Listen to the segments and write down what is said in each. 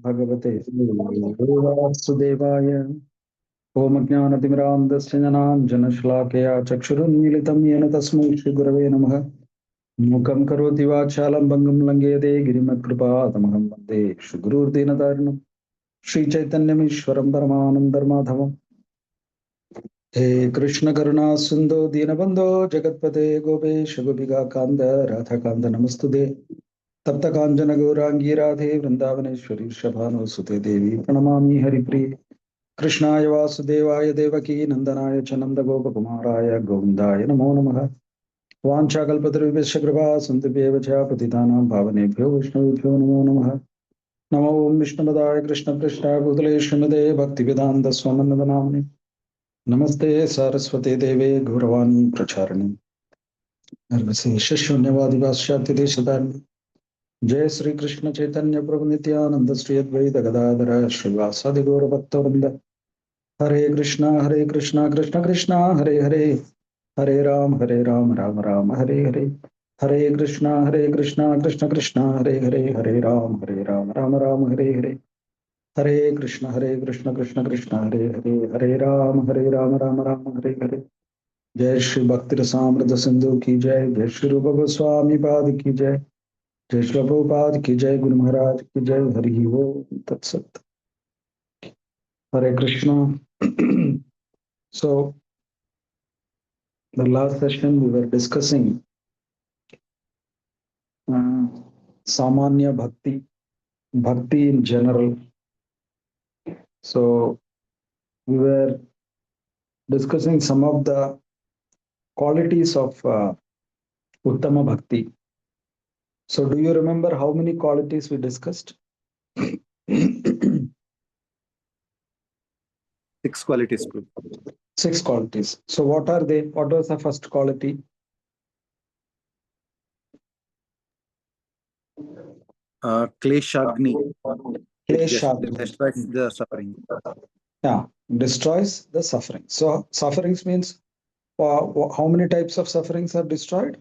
Bhagavate Vasudevaya Om Jnanatimirandasya Janashlakaya Chakshurunmilitam Yena Tasmai Shri Gurave Namaha Mukam Karoti Vachalam Bangam Langede Girimat Kripatamaham Vande Shri Gurur Dinatarinam Shri Chaitanyamishwaram Paramanandarmadhavam He Krishna Karuna Sindhu Dinabandho Jagatpate Gopesh Gopiga Kanda Radha Kanda Namastude Tapta Kanjana Gaurangi Radhe Vrindavaneshwari Shabhano Sute Devi Pranamami Haripriye Krishnaya Vasudevaya Devaki Nandanaya Chananda Gopakumaraya Govindaya Namo Namaha Vancha Kalpatarubhesha Kripa Santubhyevacha Patitanam Bhavanebhyo Vaishnavibhyo Namo Namaha Namo Om Vishnupadaya Krishna Prishna Bhutale Srimade Bhaktivedanta Swamannadanamni Namaste Saraswate Deve Gauravani Pracharani Nirvisesha Shunyavadi Vasyati Deshadarni Jai Sri Krishna Chaitanya Prabhu Nityananda Sri Advaita Gadadhara Srivasadi Gaura Bhaktavrinda Hare Krishna Krishna Krishna Hare Hare Hare Ram Ram Ram Hare Hare Hare Krishna Krishna Krishna Hare Hare Hare Ram Ram Hare Hare Hare Krishna Krishna Krishna Hare Hare Hare Ram Ram Hare Hare Jai Shri Bhakti Rasamrita Sindhu Ki Jai Jai Shri Rupa Goswami Pad Ki Jai Jai Shri Prabhupada Ki Jai Guru Maharaj Ki Jai Hari Om Tat Sat Hare Krishna. So the last session we were discussing Samanya Bhakti, Bhakti in general. So we were discussing some of the qualities of Uttama Bhakti. So do you remember how many qualities we discussed? 6 qualities. 6 qualities. So what are they? What was the first quality? Kleshagni. Kleshagni. Destroys the suffering. Yeah, destroys the suffering. So sufferings means how many types of sufferings are destroyed?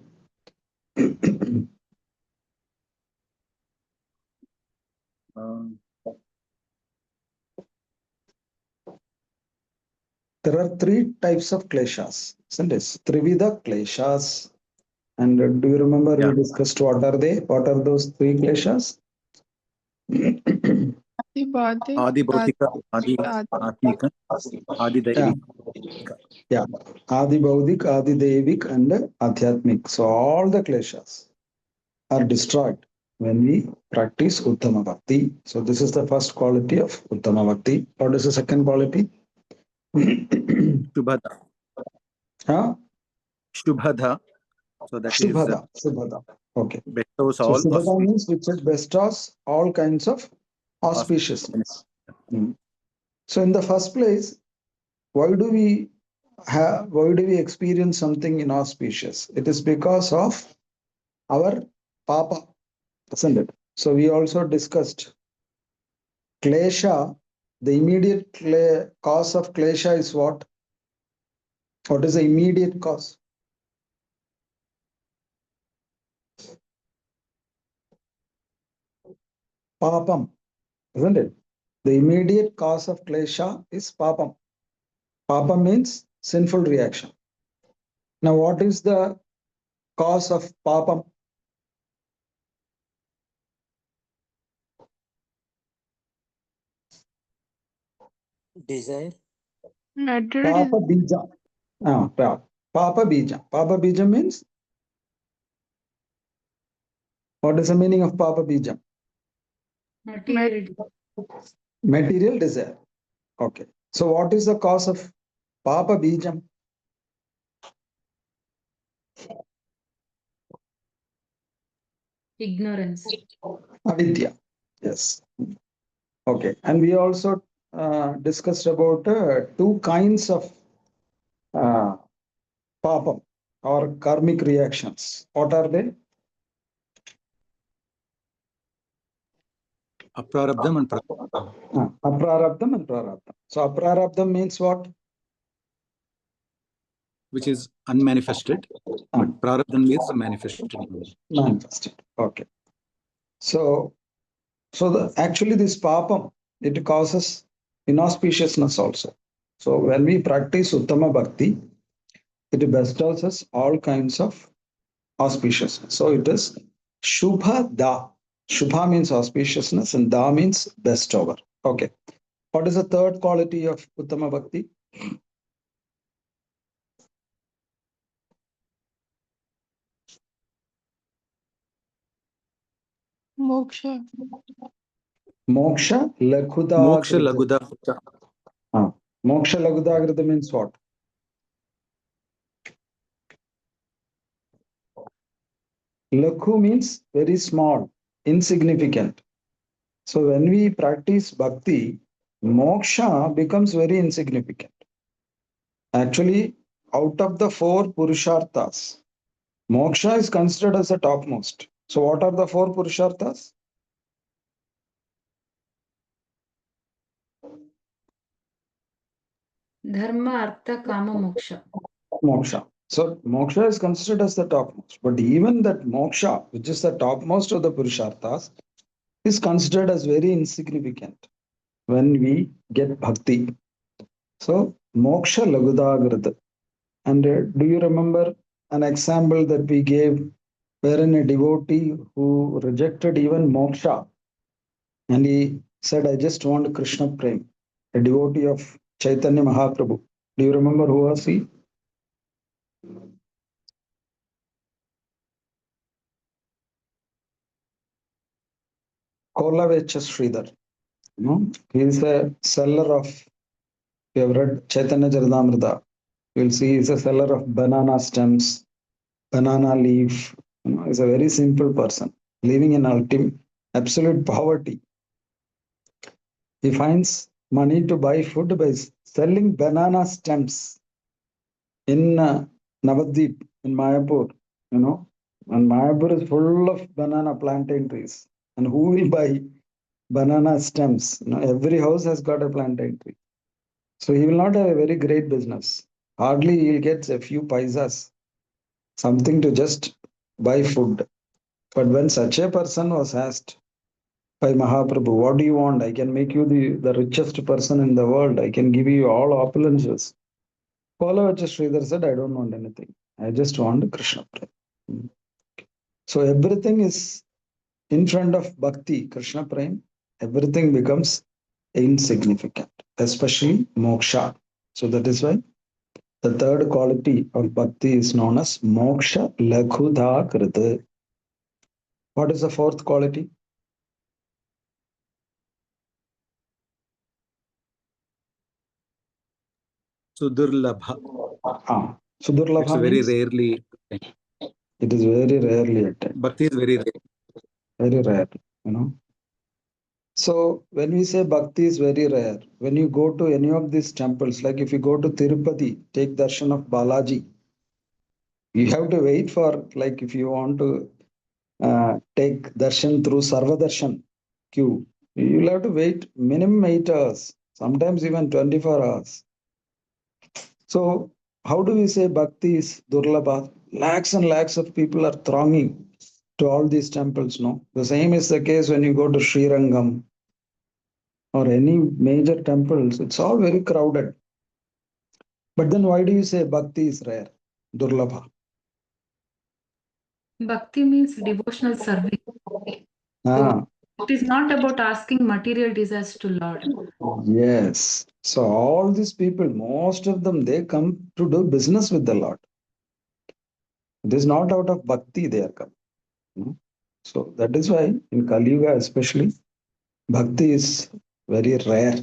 There are 3 types of kleshas, isn't it? Trivida kleshas. And do you remember we discussed what are they? What are those 3 kleshas? Adi Bhautika, Adi Atmika, Adi Daivika. Yeah, Adi Bhautik, Adi Daivik, and Adhyatmik. So all the kleshas are destroyed when we practice Uttama Bhakti. So this is the first quality of Uttama Bhakti. What is the second quality? Shubhada. Huh? Shubhada. So that Shubhada. is Shubhada. Okay. bestows So all Shubhada means which bestows all kinds of auspiciousness. So in the first place, why do we experience something inauspicious? It is because of our papa, isn't it? So we also discussed klesha. The immediate cause of klesha is what? What is the immediate cause? Papam, isn't it? The immediate cause of klesha is papam. Papam means sinful reaction. Now, what is the cause of papam? Desire. Papa bija. Papa bija. Papa bija means, what is the meaning of Papa bija? Material desire. Okay. So what is the cause of Papa bijam? Ignorance. Avidya. Yes. Okay. And we also discussed about 2 kinds of papam or karmic reactions. What are they? Aprarabdham and Prarabdham. Aprarabdham and Prarabdham. So Aprarabdham means what? Which is unmanifested. But Prarabdham means manifested. Manifested. Okay. So So actually this papam, it causes inauspiciousness also. So when we practice Uttama Bhakti, it bestows us all kinds of auspiciousness. So it is Shubha Da. Shubha means auspiciousness and Da means bestower. Okay. What is the third quality of Uttama Bhakti? Moksha. Moksha Lakhuda. Moksha Laguda. Moksha Lagudagrita means what? Lakhu means very small, insignificant. So when we practice bhakti, moksha becomes very insignificant. Actually, out of the four purusharthas, moksha is considered as the topmost. So what are the four purusharthas? Dharma, Artha, Kama, Moksha. Moksha. So moksha is considered as the topmost. But even that moksha, which is the topmost of the purusharthas, is considered as very insignificant when we get bhakti. So moksha lagudagrita. And do you remember an example that we gave wherein a devotee who rejected even moksha and he said, I just want Krishna Prem, a devotee of Chaitanya Mahaprabhu. Do you remember who was he? Kolavecha Sridhar. He is a seller of, you have read Chaitanya Charitamrita, you'll see he's a seller of banana stems, banana leaf. He's a very simple person, living in ultimate, absolute poverty. He finds money to buy food by selling banana stems in Navadvip, in Mayapur, and Mayapur is full of banana plantain trees. And who will buy banana stems? Every house has got a plantain tree. So he will not have a very great business. Hardly he'll get a few paisas, something to just buy food. But when such a person was asked by Mahaprabhu, what do you want? I can make you the richest person in the world. I can give you all opulences. Polavacha Sridhar said, I don't want anything. I just want Krishna Prem. So everything is in front of Bhakti, Krishna Prem. Everything becomes insignificant, especially moksha. So that is why the third quality of Bhakti is known as moksha laghudha krita. What is the fourth quality? Sudurlabha. Sudurlabha It's very means rarely. it is very rarely attained. Bhakti is very rare. Very rare. So when we say bhakti is very rare, when you go to any of these temples, like if you go to Tirupati, take darshan of Balaji, you have to wait for, like if you want to take darshan through Sarva Darshan queue, you'll have to wait minimum 8 hours, sometimes even 24 hours. So how do we say bhakti is durlabha? Lakhs and lakhs of people are thronging to all these temples, no? The same is the case when you go to Sri Rangam or any major temples, it's all very crowded. But then why do you say bhakti is rare, durlabha? Bhakti means devotional service. So it is not about asking material desires to Lord. Yes. So all these people, most of them, they come to do business with the Lord. It is not out of bhakti they are coming. So that is why in Kali Yuga especially, bhakti is very rare.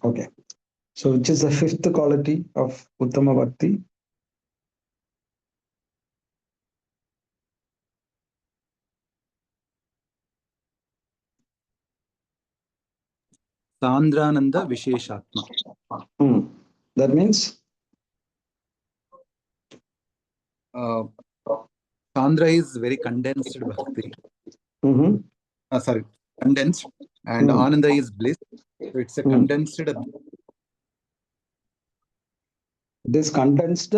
Okay. So which is the fifth quality of Uttama Bhakti? Sandrananda Visheshatma. That means? Sandra is very condensed bhakti. Sorry, condensed. And Ananda is bliss. So it's a condensed. It is condensed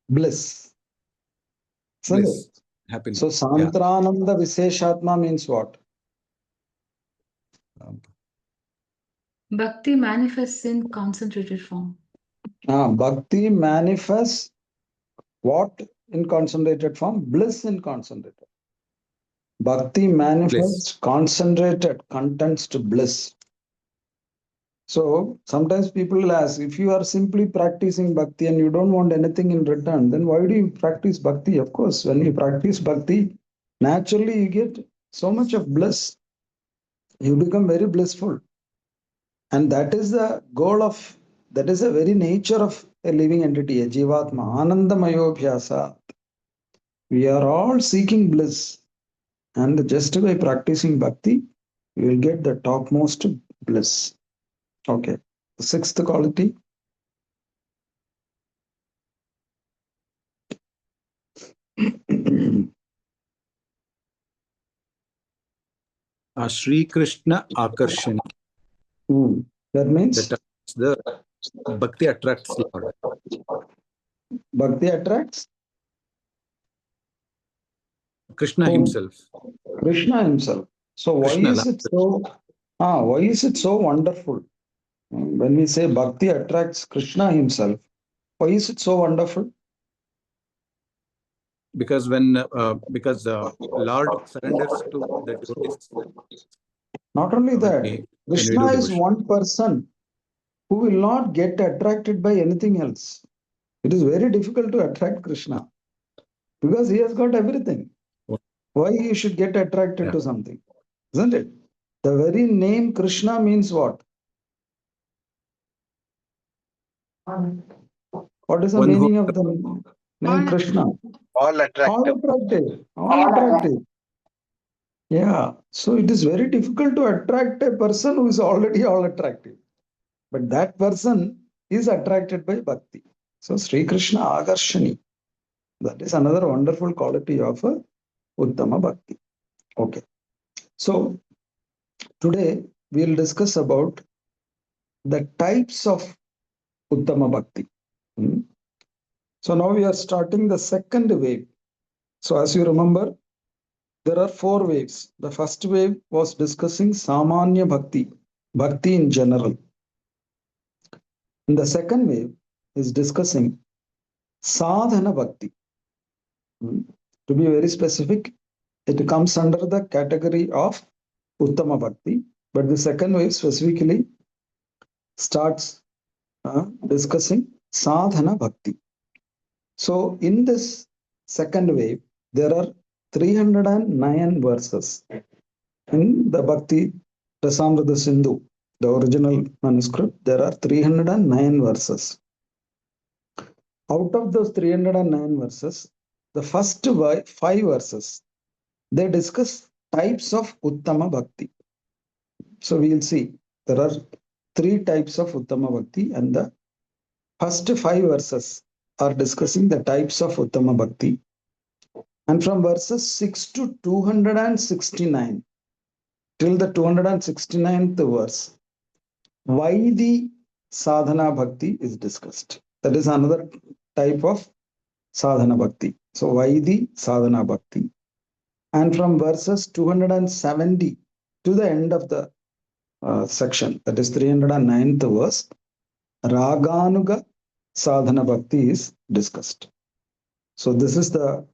bliss. Bliss. Happiness. So Santrananda Visheshatma means what? Bhakti manifests in concentrated form. Bhakti manifests what in concentrated form? Bliss in concentrated. Bhakti manifests concentrated contents to bliss. So sometimes people will ask, if you are simply practicing bhakti and you don't want anything in return, then why do you practice bhakti? Of course, when you practice bhakti, naturally you get so much of bliss. You become very blissful. And that is the goal of, that is the very nature of a living entity, a jivatma, anandamayobhyasa. We are all seeking bliss. And just by practicing bhakti, you will get the topmost bliss. Okay. The sixth quality. Sri Krishna Akarshani. That means that the Bhakti attracts Lord. Bhakti attracts Krishna himself. Krishna himself. So why Krishna, is it so? Why is it so wonderful? When we say Bhakti attracts Krishna himself, why is it so wonderful? Because Lord surrenders to the devotees. Not only that, Krishna is one person who will not get attracted by anything else. It is very difficult to attract Krishna because he has got everything. Why he should get attracted to something? Isn't it? The very name Krishna means what? What is the meaning of the name Krishna? All attractive. All attractive. All attractive. Yeah. So it is very difficult to attract a person who is already all attractive. But that person is attracted by bhakti. So Sri Krishna Akarshani. That is another wonderful quality of Uttama Bhakti. Okay. So today we will discuss about the types of Uttama Bhakti. So now we are starting the second wave. So as you remember, there are 4 waves. The first wave was discussing Samanya Bhakti, Bhakti in general. And the second wave is discussing Sadhana Bhakti. To be very specific, it comes under the category of Uttama Bhakti, but the second wave specifically starts discussing Sadhana Bhakti. So in this second wave, there are 309 verses in the Bhakti Rasamrita Sindhu, the original manuscript. There are 309 verses. Out of those 309 verses, the first 5 verses, they discuss types of Uttama Bhakti. So we will see there are 3 types of Uttama Bhakti, and the first 5 verses are discussing the types of Uttama Bhakti. And from verses 6 to 269 till the 269th verse, why the Sadhana Bhakti is discussed. That is another type of Sadhana Bhakti. So why the Sadhana Bhakti? And from verses 270 to the end of the section, that is 309th verse, Raganuga Sadhana Bhakti is discussed. So this is the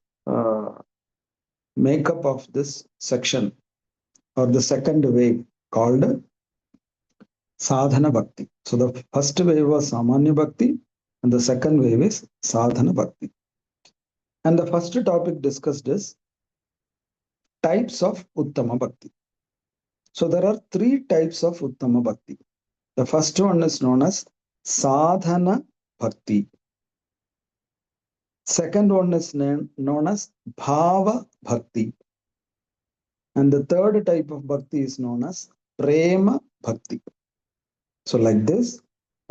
makeup of this section or the second wave called Sadhana Bhakti. So the first wave was Samanya Bhakti and the second wave is Sadhana Bhakti. And the first topic discussed is types of Uttama Bhakti. So there are 3 types of Uttama Bhakti. The first one is known as Sadhana Bhakti. Second one is known as Bhava Bhakti. And the third type of Bhakti is known as Prema Bhakti. So like this,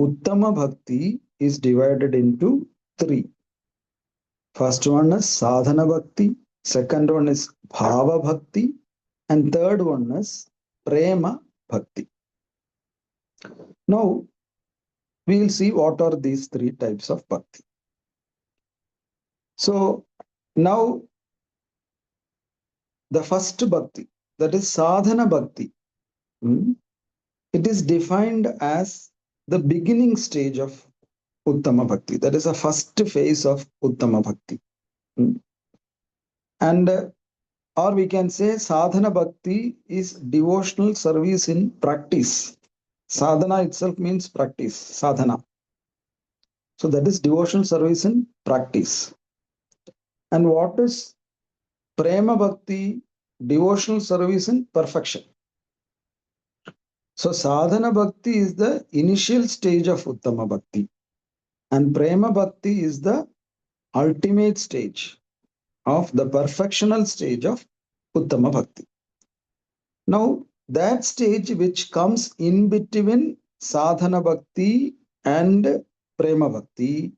Uttama Bhakti is divided into 3. First one is Sadhana Bhakti, second one is Bhava Bhakti, and third one is Prema Bhakti. Now, we will see what are these 3 types of Bhakti. So, now the first Bhakti, that is Sadhana Bhakti. it is defined as the beginning stage of Uttama Bhakti. That is the first phase of Uttama Bhakti. And or we can say sadhana bhakti is devotional service in practice. Sadhana itself means practice, sadhana. So that is devotional service in practice. And what is prema bhakti? Devotional service in perfection. So sadhana bhakti is the initial stage of Uttama Bhakti, and prema bhakti is the ultimate stage of the perfectional stage of Uttama Bhakti. Now, that stage which comes in between sadhana bhakti and prema bhakti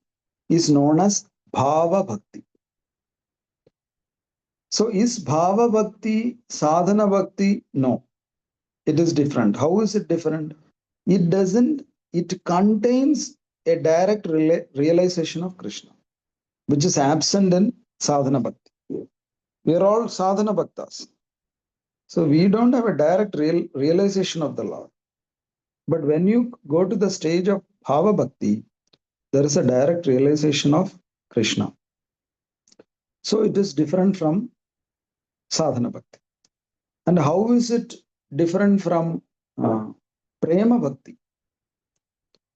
is known as bhava bhakti. So, is bhava bhakti sadhana bhakti? No, it is different. How is it different? It contains a direct realization of Krishna, which is absent in sadhana bhakti. We are all sadhana bhaktas. So we don't have a direct realization of the Lord. But when you go to the stage of bhava bhakti, there is a direct realization of Krishna. So it is different from sadhana bhakti. And how is it different from prema bhakti?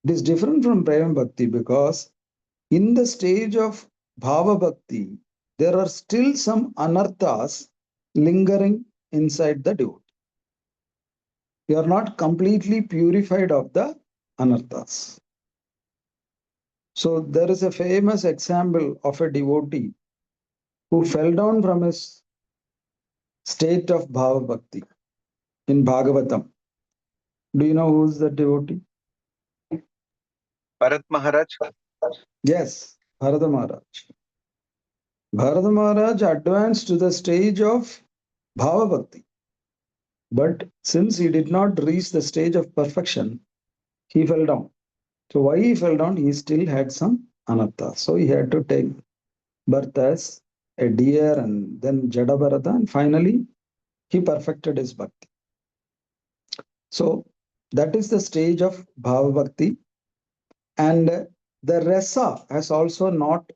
It is different from prema bhakti because in the stage of bhava bhakti, there are still some anarthas lingering inside the devotee. You are not completely purified of the anarthas. So there is a famous example of a devotee who fell down from his state of bhava bhakti in Bhagavatam. Do you know who is the devotee? Bharat Maharaj. Yes, Bharata Maharaj. Bharata Maharaj advanced to the stage of bhava bhakti. But since he did not reach the stage of perfection, he fell down. So why he fell down? He still had some anartha. So he had to take birth as a deer and then Jada Bharata, and finally he perfected his bhakti. So that is the stage of bhava bhakti, and the rasa has also not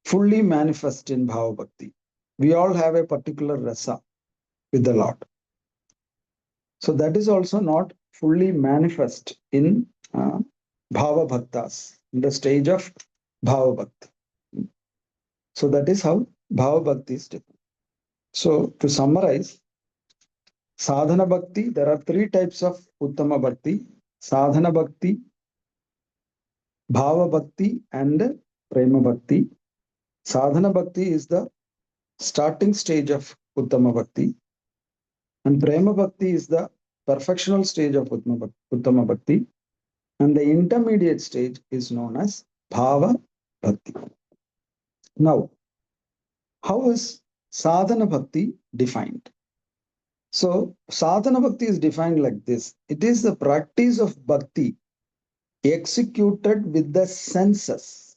fully manifest in bhava bhakti. We all have a particular rasa with the Lord. So that is also not fully manifest in bhava bhaktas, in the stage of bhava bhakti. So that is how bhava bhakti is different. So to summarize, sadhana bhakti, there are three types of Uttama bhakti: sadhana bhakti, bhava bhakti, and prema bhakti. Sadhana bhakti is the starting stage of Uttama bhakti, and prema bhakti is the perfectional stage of Uttama bhakti, and the intermediate stage is known as bhava bhakti. Now, how is sadhana bhakti defined? So, sadhana bhakti is defined like this: it is the practice of bhakti executed with the senses.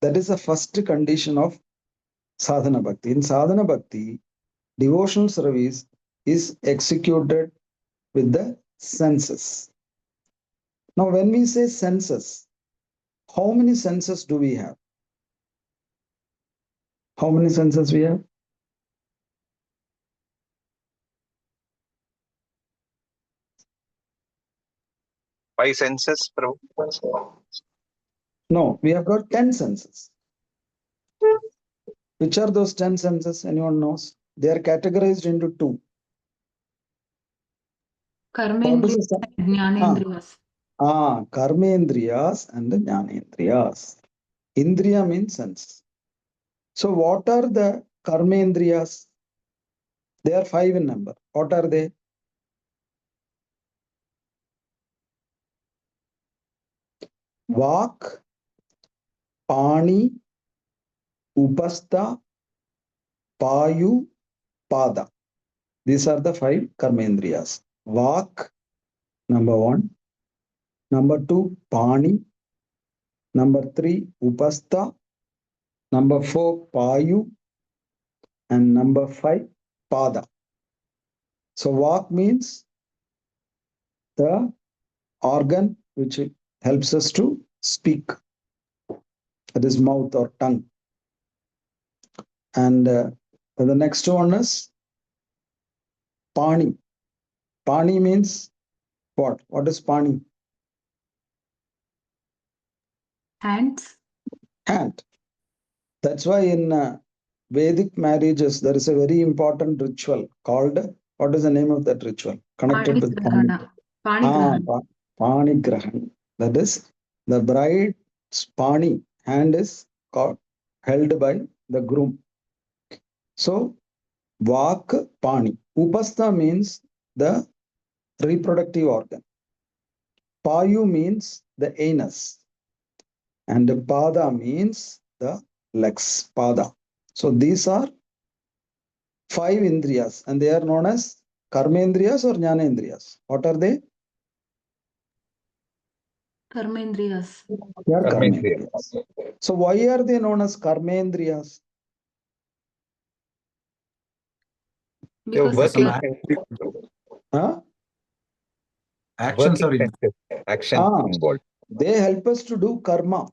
That is the first condition of sadhana bhakti. In sadhana bhakti, devotional service is executed with the senses. Now, when we say senses, how many senses do we have? How many senses we have? Five senses, Prabhu. No, we have got 10 senses. Which are those 10 senses? Anyone knows? They are categorized into two. Karmendriyas and Jnanendriyas. Karmendriyas and Jnanendriyas. Indriya means sense. So what are the Karmendriyas? They are 5 in number. What are they? Vak, Pani, Upastha, Payu, Pada. These are the 5 Karmendriyas. Vak, number 1. Number 2, Pani. Number 3, Upastha. Number 4, Payu. And number 5, Pada. So Vak means the organ which helps us to speak, that is mouth or tongue. And the next one is Pani. Pani means what? What is Pani? Hands. Hand. That's why in Vedic marriages, there is a very important ritual called, what is the name of that ritual? Connected with Pani. Pani Grahan. That is, the bride's Pani, hand is held by the groom. So, Vak Pani. Upastha means the reproductive organ. Payu means the anus. And Pada means the legs. Pada. So, these are 5 indriyas and they are known as Karmendriyas or Jnanendriyas. What are they? Karmendriyas. They are Karmendriyas. So why are they known as Karmendriyas? Because actions are in. involved. They help us to do karma,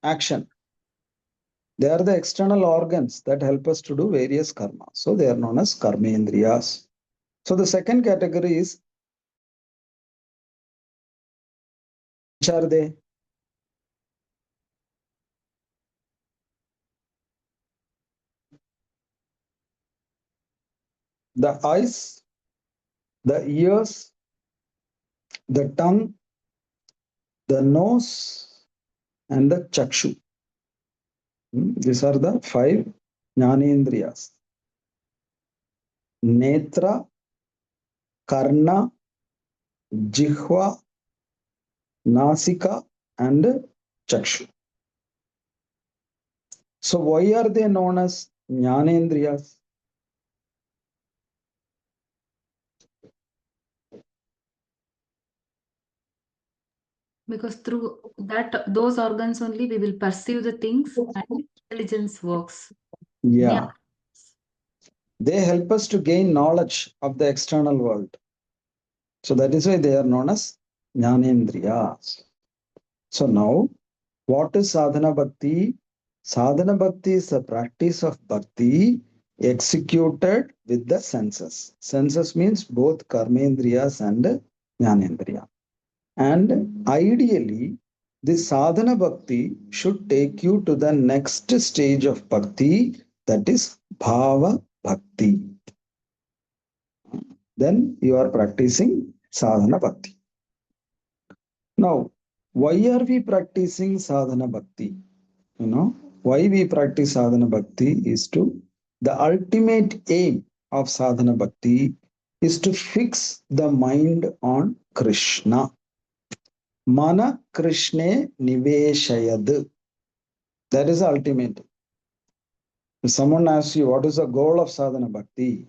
action. They are the external organs that help us to do various karma. So they are known as Karmendriyas. So the second category is, which are they? The eyes, the ears, the tongue, the nose, and the chakshu. These are the 5 Jnanendriyas. Netra, Karna, Jihva, Nasika, and Chakshu. So why are they known as Jnanendriyas? Because through those organs only we will perceive the things and intelligence works. Yeah. They help us to gain knowledge of the external world. So that is why they are known as Jnanendriyas. So now, what is sadhana bhakti? Sadhana bhakti is the practice of bhakti executed with the senses. Senses means both karmendriyas and jnanendriya. And ideally, this sadhana bhakti should take you to the next stage of bhakti, that is bhava bhakti. Then you are practicing sadhana bhakti. Now, why are we practicing sadhana bhakti? Why we practice sadhana bhakti is the ultimate aim of sadhana bhakti is to fix the mind on Krishna. Mana Krishne niveshayad. That is the ultimate. If someone asks you, what is the goal of sadhana bhakti?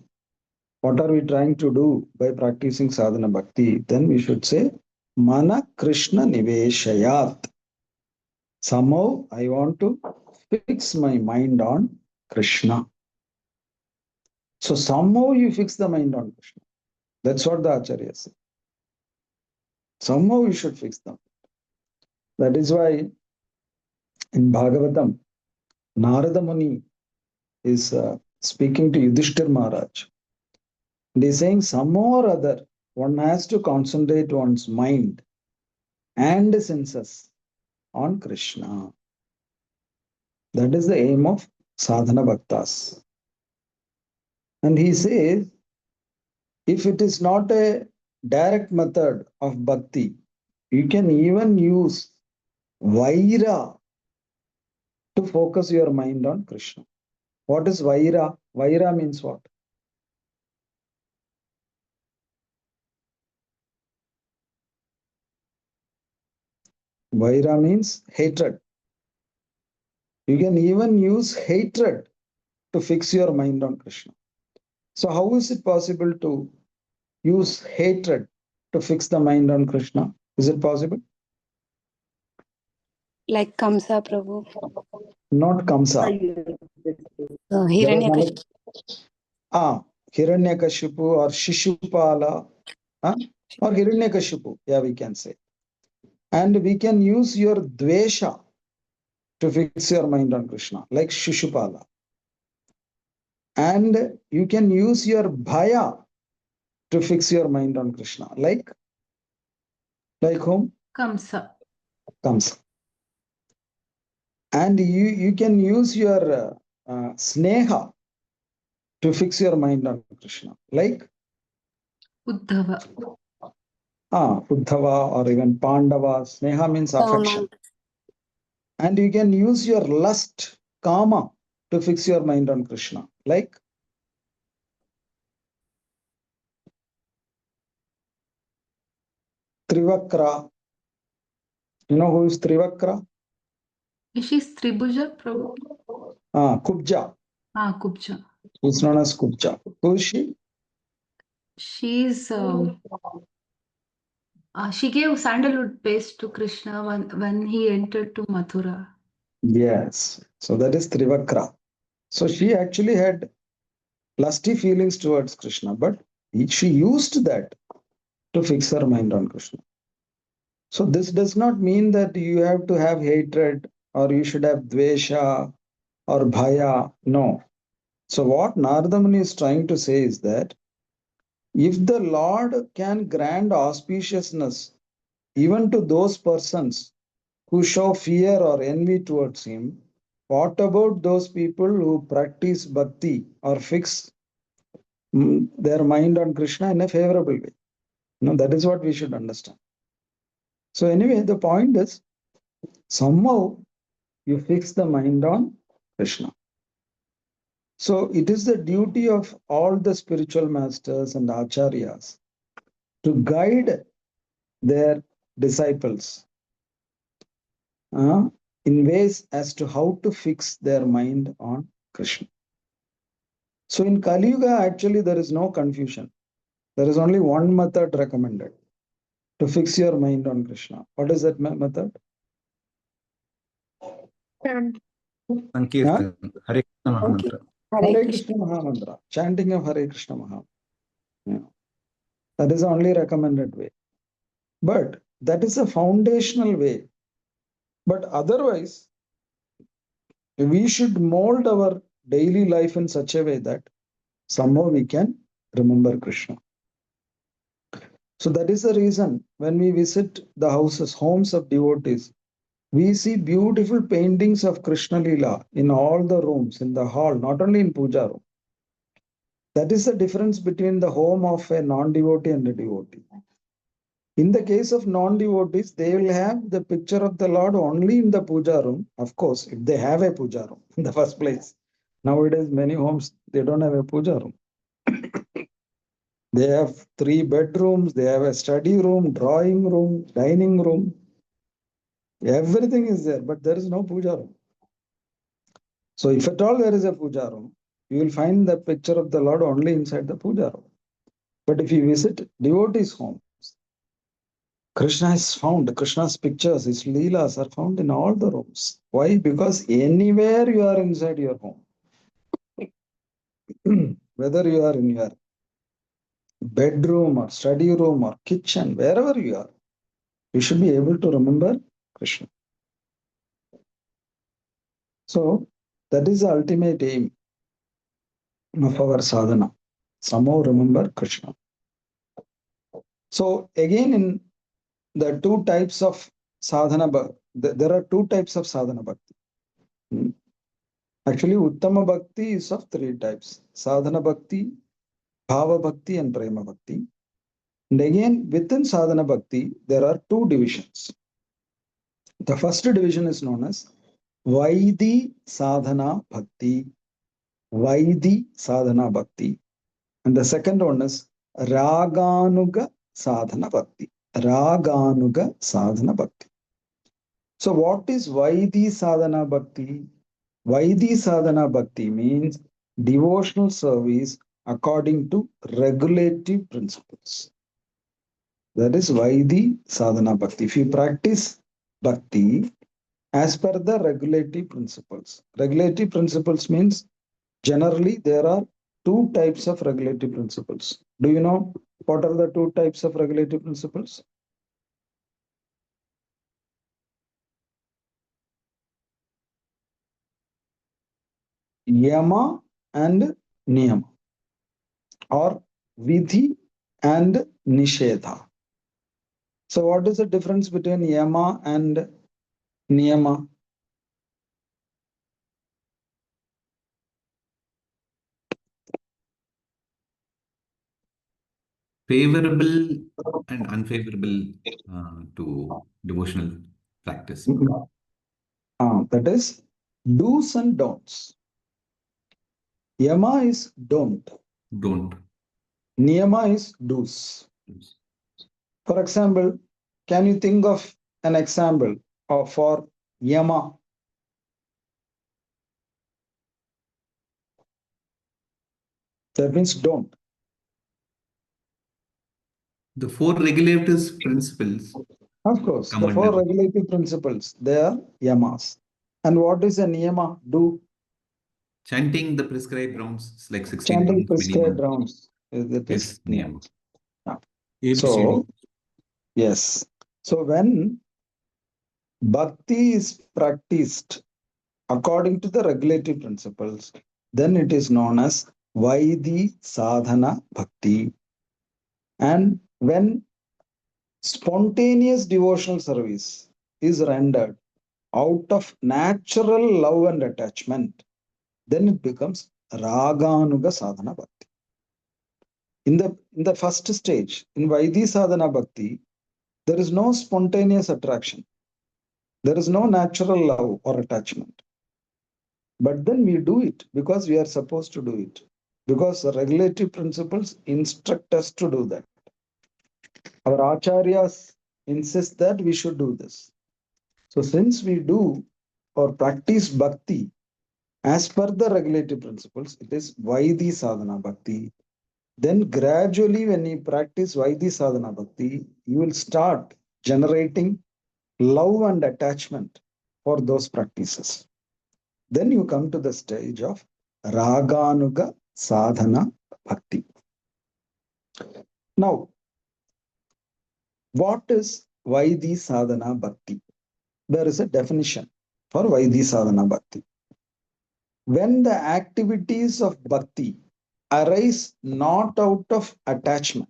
What are we trying to do by practicing sadhana bhakti? Then we should say, Mana Krishna niveshayat. Somehow I want to fix my mind on Krishna. So somehow you fix the mind on Krishna. That's what the Acharya said. Somehow you should fix them. That is why in Bhagavatam, Narada Muni is speaking to Yudhishthir Maharaj. And he's saying somehow or other, one has to concentrate one's mind and senses on Krishna. That is the aim of sadhana bhaktas. And he says, if it is not a direct method of bhakti, you can even use Vaira to focus your mind on Krishna. What is Vaira? Vaira means what? Vaira means hatred. You can even use hatred to fix your mind on Krishna. So how is it possible to use hatred to fix the mind on Krishna? Is it possible? Like Kamsa, Prabhu. Not Kamsa. Hiranyakashipu. Hiranyakashipu or Shishupala. or Hiranyakashipu, yeah, we can say. And we can use your dvesha to fix your mind on Krishna, like Shishupala. And you can use your bhaya to fix your mind on Krishna, like whom? Kamsa. Kamsa. And you can use your sneha to fix your mind on Krishna, like Uddhava. Uddhava or even Pandava. Sneha means affection. And you can use your lust, kama, to fix your mind on Krishna, like Trivakra. You know who is Trivakra? Is she Tribhuja, Prabhu? Kubja. Kubja. It's known as Kubja. Who is she? She's she gave sandalwood paste to Krishna when he entered to Mathura. Yes. So that is Trivakra. So she actually had lusty feelings towards Krishna, but she used that to fix her mind on Krishna. So this does not mean that you have to have hatred or you should have dvesha or bhaya. No. So what Narada Muni is trying to say is that if the Lord can grant auspiciousness even to those persons who show fear or envy towards him, what about those people who practice bhakti or fix their mind on Krishna in a favorable way? No, that is what we should understand. So anyway, the point is, somehow you fix the mind on Krishna. So it is the duty of all the spiritual masters and acharyas to guide their disciples in ways as to how to fix their mind on Krishna. So in Kali Yuga, actually, there is no confusion. There is only one method recommended to fix your mind on Krishna. What is that method? Sankirtan. Hare Krishna Mahamantra. Hare Krishna Mahamantra. Chanting of Hare Krishna Mahamantra. Yeah. That is the only recommended way. But that is a foundational way. But otherwise, we should mold our daily life in such a way that somehow we can remember Krishna. So that is the reason when we visit the homes of devotees, we see beautiful paintings of Krishna Lila in all the rooms, in the hall, not only in puja room. That is the difference between the home of a non-devotee and a devotee. In the case of non-devotees, they will have the picture of the Lord only in the puja room, of course, if they have a puja room in the first place. Nowadays, many homes, they don't have a puja room. They have 3 bedrooms, they have a study room, drawing room, dining room. Everything is there, but there is no puja room. So if at all there is a puja room, you will find the picture of the Lord only inside the puja room. But if you visit devotees' homes, Krishna is found, Krishna's pictures, his leelas are found in all the rooms. Why? Because anywhere you are inside your home, whether you are in your bedroom or study room or kitchen, wherever you are, you should be able to remember Krishna. So that is the ultimate aim of our sadhana. Somehow remember Krishna. So again, in the 2 types of sadhana, there are 2 types of sadhana bhakti. Actually, Uttama Bhakti is of 3 types: Sadhana Bhakti, Bhava Bhakti, and Prema Bhakti. And again, within Sadhana Bhakti, there are 2 divisions. The first division is known as Vaidhi Sadhana Bhakti. Vaidhi Sadhana Bhakti. And the second one is Raganuga Sadhana Bhakti. Raganuga Sadhana Bhakti. So what is Vaidhi Sadhana Bhakti? Vaidhi Sadhana Bhakti means devotional service according to regulative principles. That is Vaidhi Sadhana Bhakti. If you practice Bhakti as per the regulative principles. Regulative principles means generally there are 2 types of regulative principles. Do you know What are the two types of regulative principles? Yama and Niyama, or Vidhi and Nishedha. So what is the difference between Yama and Niyama? Favorable and unfavorable to devotional practice. That is do's and don'ts. Yama is don't. Don't. Niyama is do's. For example, can you think of an example for Yama? That means don't. The four regulative principles. Of course, come the four under regulative principles, they are Yamas. And what is a Niyama? Do. chanting the prescribed rounds. It's like 16 Chanting rounds prescribed minimum. rounds. That is Is niyama. So, yes. So when Bhakti is practiced according to the regulative principles, then it is known as Vaidhi Sadhana Bhakti. And when spontaneous devotional service is rendered out of natural love and attachment, then it becomes Raganuga Sadhana Bhakti. In the first stage, in Vaidhi Sadhana Bhakti, there is no spontaneous attraction. There is no natural love or attachment. But then we do it because we are supposed to do it. Because the regulative principles instruct us to do that. Our acharyas insist that we should do this. So since we do or practice bhakti as per the regulative principles, it is Vaidhi Sadhana Bhakti. Then gradually when you practice Vaidhi Sadhana Bhakti, you will start generating love and attachment for those practices. Then you come to the stage of Raganuga Sadhana Bhakti. Now, what is Vaidhi Sadhana Bhakti? There is a definition for Vaidhi Sadhana Bhakti. When the activities of bhakti arise not out of attachment.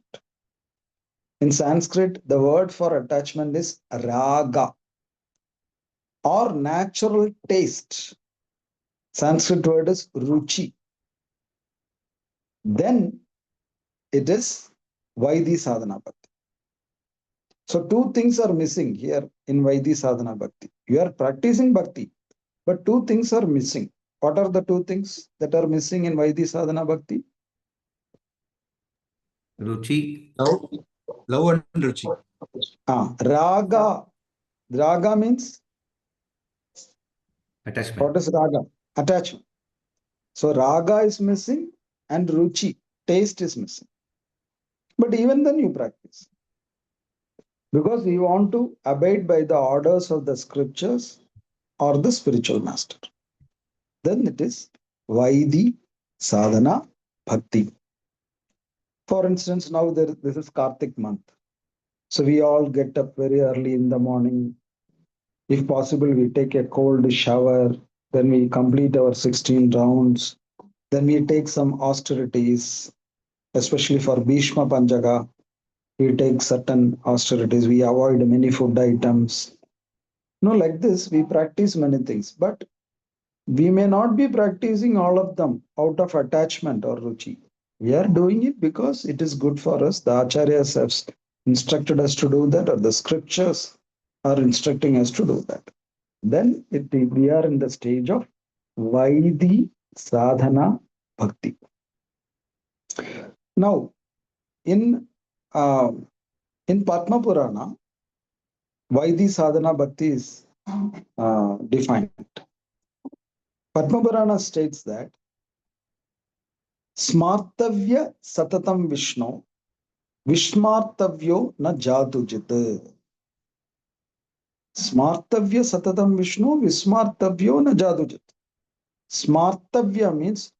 In Sanskrit, the word for attachment is raga or natural taste. Sanskrit word is ruchi. Then it is Vaidhi Sadhana Bhakti. So two things are missing here in Vaidhi Sadhana Bhakti. You are practicing bhakti, but two things are missing. What are the two things that are missing in Vaidhi Sadhana Bhakti? Ruchi. Love and ruchi. Raga. Raga means? Attachment. What is raga? Attachment. So raga is missing and ruchi, taste is missing. But even then you practice. Because we want to abide by the orders of the scriptures or the spiritual master. Then it is Vaidhi Sadhana Bhakti. For instance, now this is Kartik month. So we all get up very early in the morning. If possible, we take a cold shower. Then we complete our 16 rounds. Then we take some austerities, especially for Bhishma Panchaga. We take certain austerities. We avoid many food items. Like this, we practice many things. But we may not be practicing all of them out of attachment or ruchi. We are doing it because it is good for us. The acharyas have instructed us to do that, or the scriptures are instructing us to do that. Then we are in the stage of Vaidhi Sadhana Bhakti. Now, in Padma Purana, Vaidhi Sadhana Bhakti is defined. Padma Purana states that Smartavya Satatam Vishnu Vishmartavyo na Jatujit. Smartavya Satatam Vishnu Vismartavyo na Jatujit. Smartavya means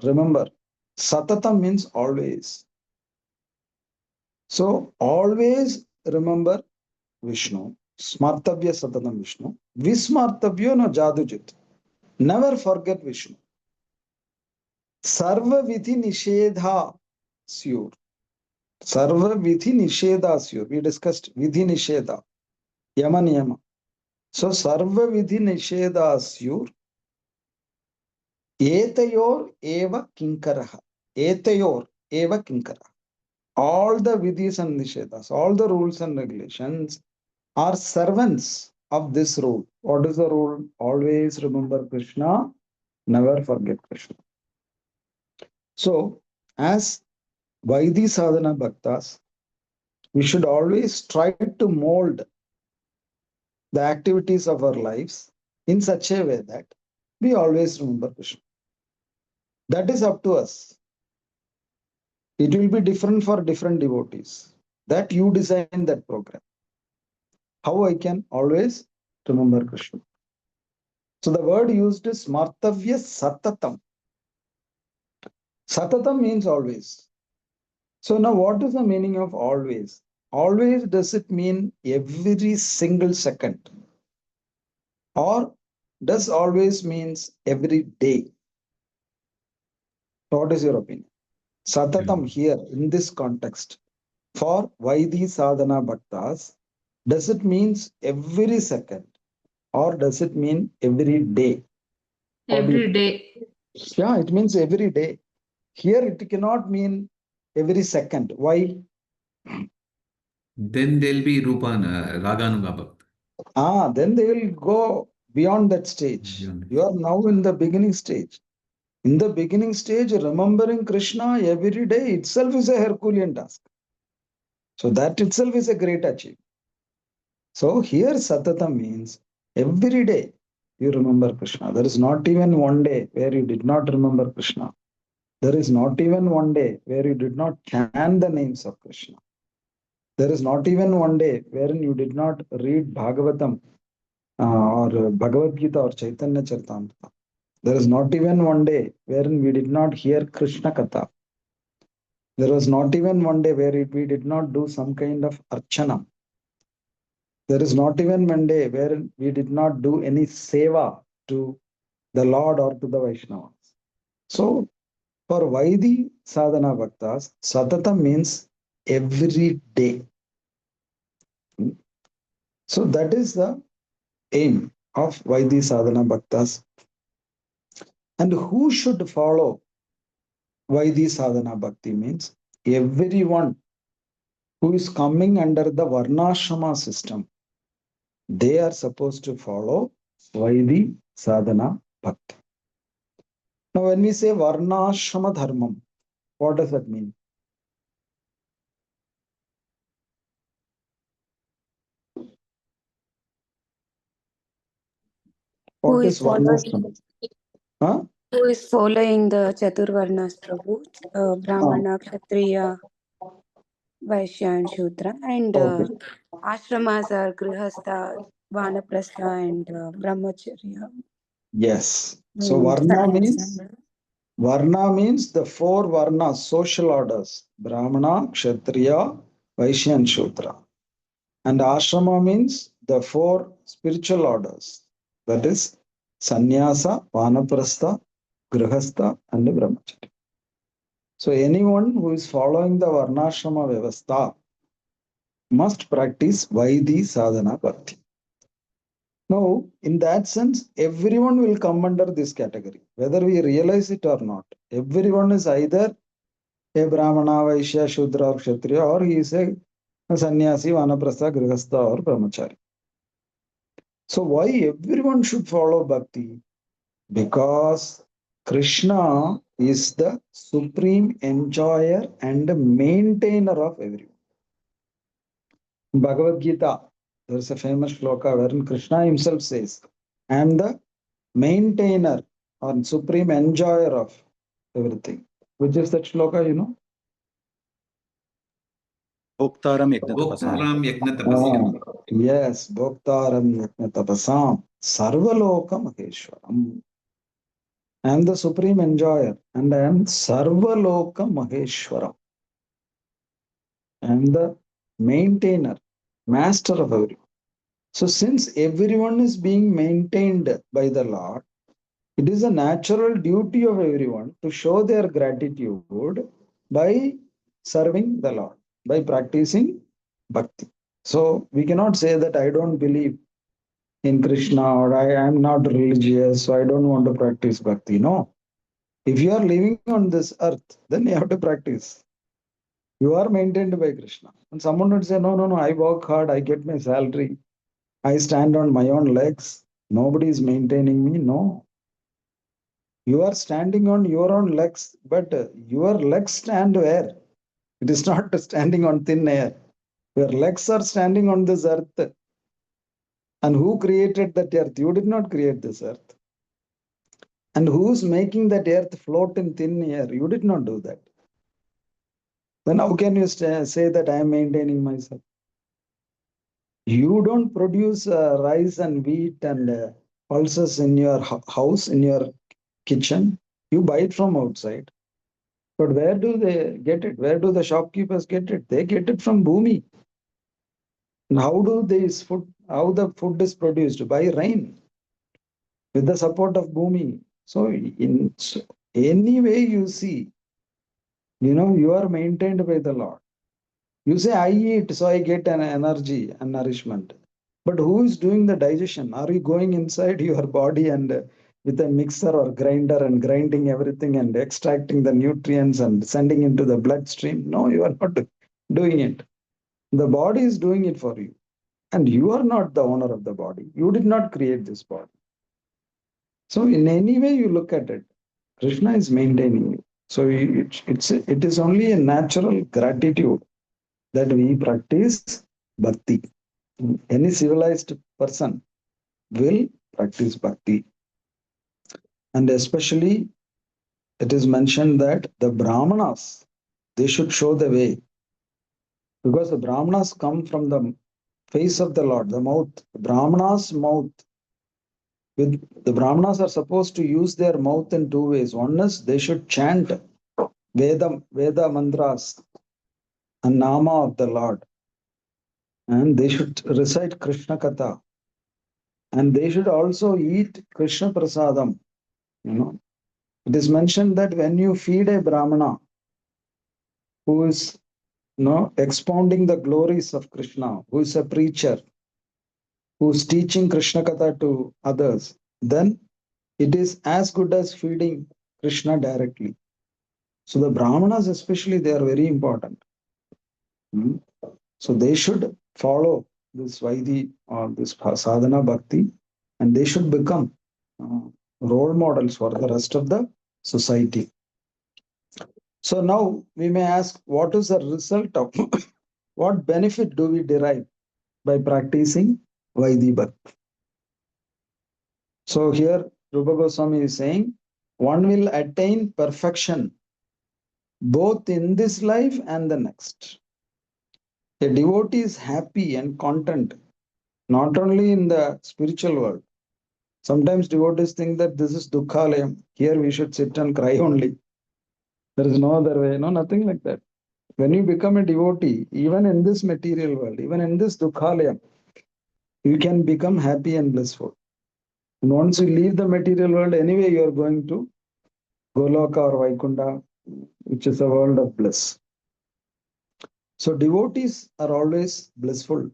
remember. Satatam means always. So always remember Vishnu. Smartavya Satatam Vishnu. Vismartavyo no Jadujit. Never forget Vishnu. Sarva Vidhi Nishedha Syur. Sarva Vidhi Nishedha Syur. We discussed Vidhi Nishedha. Yama Niyama. So Sarva Vidhi Nishedha Syur. Etayor eva kinkaraha. Etayor eva kinkaraha. All the vidhis and nishedas, all the rules and regulations are servants of this rule. What is the rule? Always remember Krishna, never forget Krishna. So, as Vaidhi sadhana bhaktas, we should always try to mold the activities of our lives in such a way that we always remember Krishna. That is up to us. It will be different for different devotees. That you design that program. How I can always remember Krishna. So the word used is Smartavya Satatam. Satatam means always. So now what is the meaning of always? Always, does it mean every single second? Or does always means every day? What is your opinion? Satatam here in this context for Vaidhi sadhana bhaktas, does it means every second or does it mean every day? Every day. Yeah, it means every day. Here it cannot mean every second. Why? Then there'll be Rupana, Raganuga Bhakt. Then they will go beyond that stage. Beyond. You are now in the beginning stage. In the beginning stage, remembering Krishna every day itself is a Herculean task. So that itself is a great achievement. So here Satata means every day you remember Krishna. There is not even one day where you did not remember Krishna. There is not even one day where you did not chant the names of Krishna. There is not even one day wherein you did not read Bhagavatam or Bhagavad Gita or Chaitanya Charitamrita. There is not even one day wherein we did not hear Krishna Katha. There was not even one day where we did not do some kind of archana. There is not even one day wherein we did not do any seva to the Lord or to the Vaishnavas. So for Vaidhi sadhana bhaktas, satata means every day. So that is the aim of Vaidhi sadhana bhaktas. And who should follow Vaidhi sadhana bhakti means everyone who is coming under the Varnashrama system. They are supposed to follow Vaidhi sadhana bhakti. Now when we say Varnashrama dharmam, what does that mean? What is Varnashrama? Huh? Who is following the Chaturvarnas Prabhu, Brahmana, Kshatriya, Vaishya and Shudra, and Okay. ashramas are Grihastha, Vanaprastha and Brahmacharya. Yes. So And Varna means the four Varnas, social orders: Brahmana, Kshatriya, Vaishya and Shudra. And ashrama means the four spiritual orders. That is Sannyasa, Vanaprastha, Grihastha and Brahmacharya. So anyone who is following the Varnashrama Vyavastha must practice Vaidhi Sadhana Bhakti. Now, in that sense, everyone will come under this category, whether we realize it or not. Everyone is either a Brahmana, Vaishya, Shudra or Kshatriya, or he is a Sannyasi, Vanaprastha, Grihastha or Brahmachari. So why everyone should follow Bhakti? Because Krishna is the supreme enjoyer and maintainer of everyone. In Bhagavad Gita, there is a famous shloka wherein Krishna himself says, I am the maintainer or supreme enjoyer of everything. Which is that shloka, you know? Bhoktaram Yajna Tapasam. Bhoktaram Yajna Tapasyam. Yes, Bhoktaram Yajna Tapasam, Sarvaloka Maheshwaram. I am the supreme enjoyer and I am Sarvaloka Maheshwaram. I am the maintainer, master of everyone. So since everyone is being maintained by the Lord, it is a natural duty of everyone to show their gratitude by serving the Lord, by practicing bhakti. So we cannot say that I don't believe in Krishna or I am not religious, so I don't want to practice bhakti. No. If you are living on this earth, then you have to practice. You are maintained by Krishna. And someone would say, no, I work hard, I get my salary, I stand on my own legs, nobody is maintaining me. No. You are standing on your own legs, but your legs stand where? It is not standing on thin air. Your legs are standing on this earth. And who created that earth? You did not create this earth. And who's making that earth float in thin air? You did not do that. Then how can you say that I am maintaining myself? You don't produce rice and wheat and pulses in your house, in your kitchen. You buy it from outside. But where do they get it? Where do the shopkeepers get it? They get it from Bhumi. And how the food is produced? By rain, with the support of Bhumi. So in any way you see, you are maintained by the Lord. You say, I eat, so I get an energy and nourishment. But who is doing the digestion? Are you going inside your body and with a mixer or grinder and grinding everything and extracting the nutrients and sending into the bloodstream? No, you are not doing it. The body is doing it for you. And you are not the owner of the body. You did not create this body. So in any way you look at it, Krishna is maintaining you. So it is only a natural gratitude that we practice bhakti. Any civilized person will practice bhakti. And especially it is mentioned that the Brahmanas, they should show the way. Because the Brahmanas come from the face of the Lord, the mouth. The Brahmanas' mouth. The Brahmanas are supposed to use their mouth in two ways. One is they should chant Veda mantras and Nama of the Lord. And they should recite Krishna Katha. And they should also eat Krishna Prasadam. It is mentioned that when you feed a Brahmana who is expounding the glories of Krishna, who is a preacher, who is teaching Krishna Katha to others, then it is as good as feeding Krishna directly. So the Brahmanas especially, they are very important. So they should follow this Vaidhi or this sadhana bhakti, and they should become role models for the rest of the society. So now we may ask, what is the result of, what benefit do we derive by practicing Vaidhi bhakti? So here Rupa Goswami is saying, one will attain perfection both in this life and the next. A devotee is happy and content, not only in the spiritual world. Sometimes devotees think that this is Dukkhalayam. Here we should sit and cry only. There is no other way. No, nothing like that. When you become a devotee, even in this material world, even in this Dukkhalayam, you can become happy and blissful. And once you leave the material world, anyway, you are going to Goloka or Vaikunta, which is a world of bliss. So devotees are always blissful.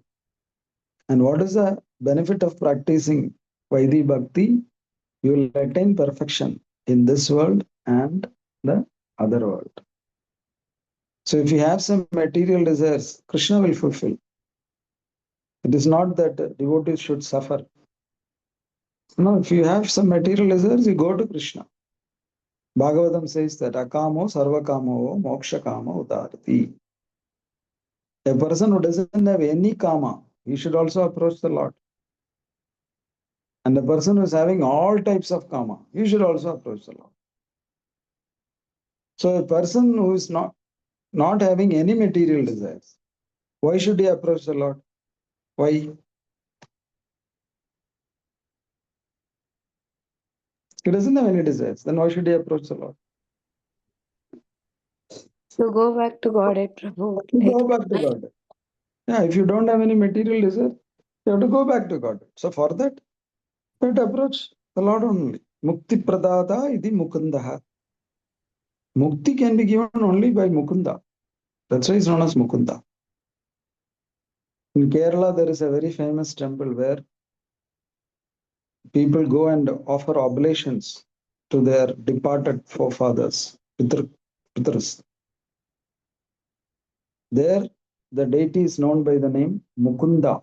And what is the benefit of practicing Vaidhi Bhakti? You will attain perfection in this world and the other world. So if you have some material desires, Krishna will fulfill. It is not that devotees should suffer. No, if you have some material desires, you go to Krishna. Bhagavatam says that akamo sarvakamo moksha kama udarati. A person who doesn't have any kama, he should also approach the Lord. And a person who is having all types of kama, he should also approach the Lord. So a person who is not having any material desires, why should he approach the Lord? Why? He doesn't have any desires. Then why should he approach the Lord? To go back to Godhead, Prabhu. To Like, go back to God. Yeah, if you don't have any material desire, you have to go back to God. So for that, you have to approach the Lord only. Mukti pradata iti mukundaha. Mukti can be given only by Mukunda. That's why it's known as Mukunda. In Kerala, there is a very famous temple where people go and offer oblations to their departed forefathers, Pitras. There, the deity is known by the name Mukunda,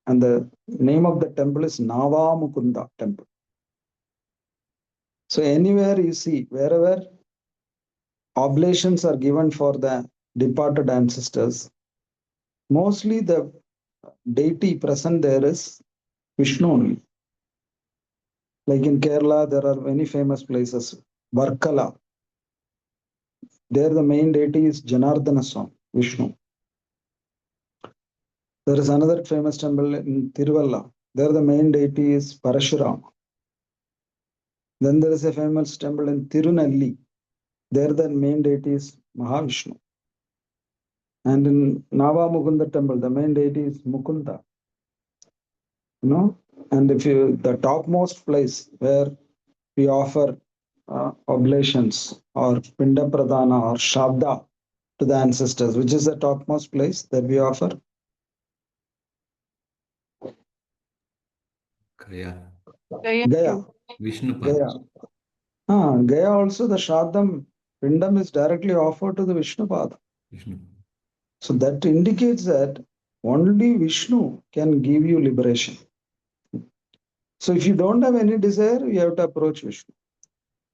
and the name of the temple is Nava Mukunda temple. So anywhere you see, wherever oblations are given for the departed ancestors, mostly the deity present there is Vishnu only. Like in Kerala, there are many famous places. Varkala, there the main deity is Janardana Swami, Vishnu. There is another famous temple in Tiruvalla. There the main deity is Parashurama. Then there is a famous temple in Tirunelli. There the main deity is Mahavishnu. And in Nava Mukunda temple, the main deity is Mukunda. You know, and if you, the topmost place where we offer oblations or Pinda Pradana or Shabda to the ancestors, which is the topmost place that we offer? Gaya. Gaya. Vishnupada. Gaya. Gaya also, the Shraddham Pindam is directly offered to the Vishnupada. Vishnu. So that indicates that only Vishnu can give you liberation. So if you don't have any desire, you have to approach Vishnu.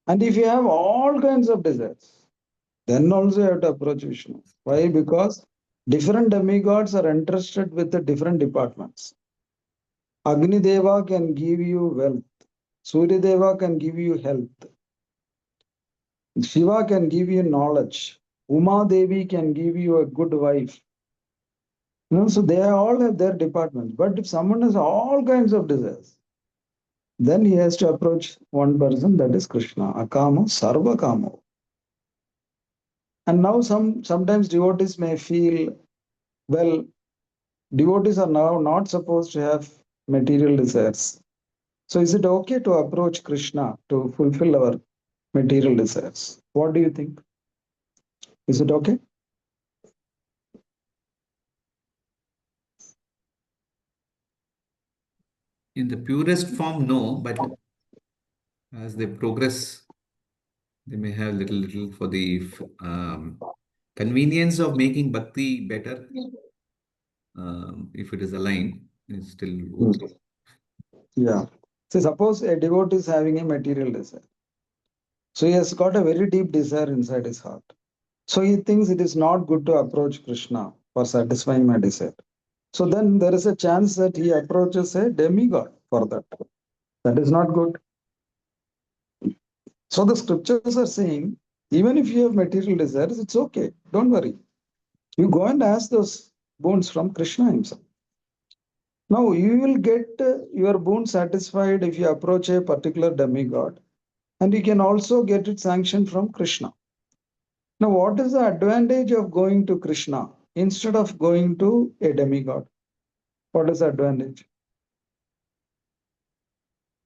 And if you have all kinds of desires, then also you have to approach Vishnu. Why? Because different demigods are entrusted with the different departments. Agni Deva can give you wealth. Surya Deva can give you health. Shiva can give you knowledge. Uma Devi can give you a good wife. You know, so they all have their departments. But if someone has all kinds of desires, then he has to approach one person, that is Krishna. Akamo, Sarva Kamo. And now sometimes devotees may feel, well, devotees are now not supposed to have material desires. So is it okay to approach Krishna to fulfill our material desires? What do you think? Is it okay? In the purest form, no, but as they progress, they may have little for the convenience of making bhakti better. If it is aligned, it's still okay. Yeah. So suppose a devotee is having a material desire. So he has got a very deep desire inside his heart. So he thinks it is not good to approach Krishna for satisfying my desire. So then there is a chance that he approaches a demigod for that. That is not good. So the scriptures are saying, even if you have material desires, it's okay. Don't worry. You go and ask those boons from Krishna himself. Now you will get your boon satisfied if you approach a particular demigod, and you can also get it sanctioned from Krishna. Now, what is the advantage of going to Krishna instead of going to a demigod? What is the advantage?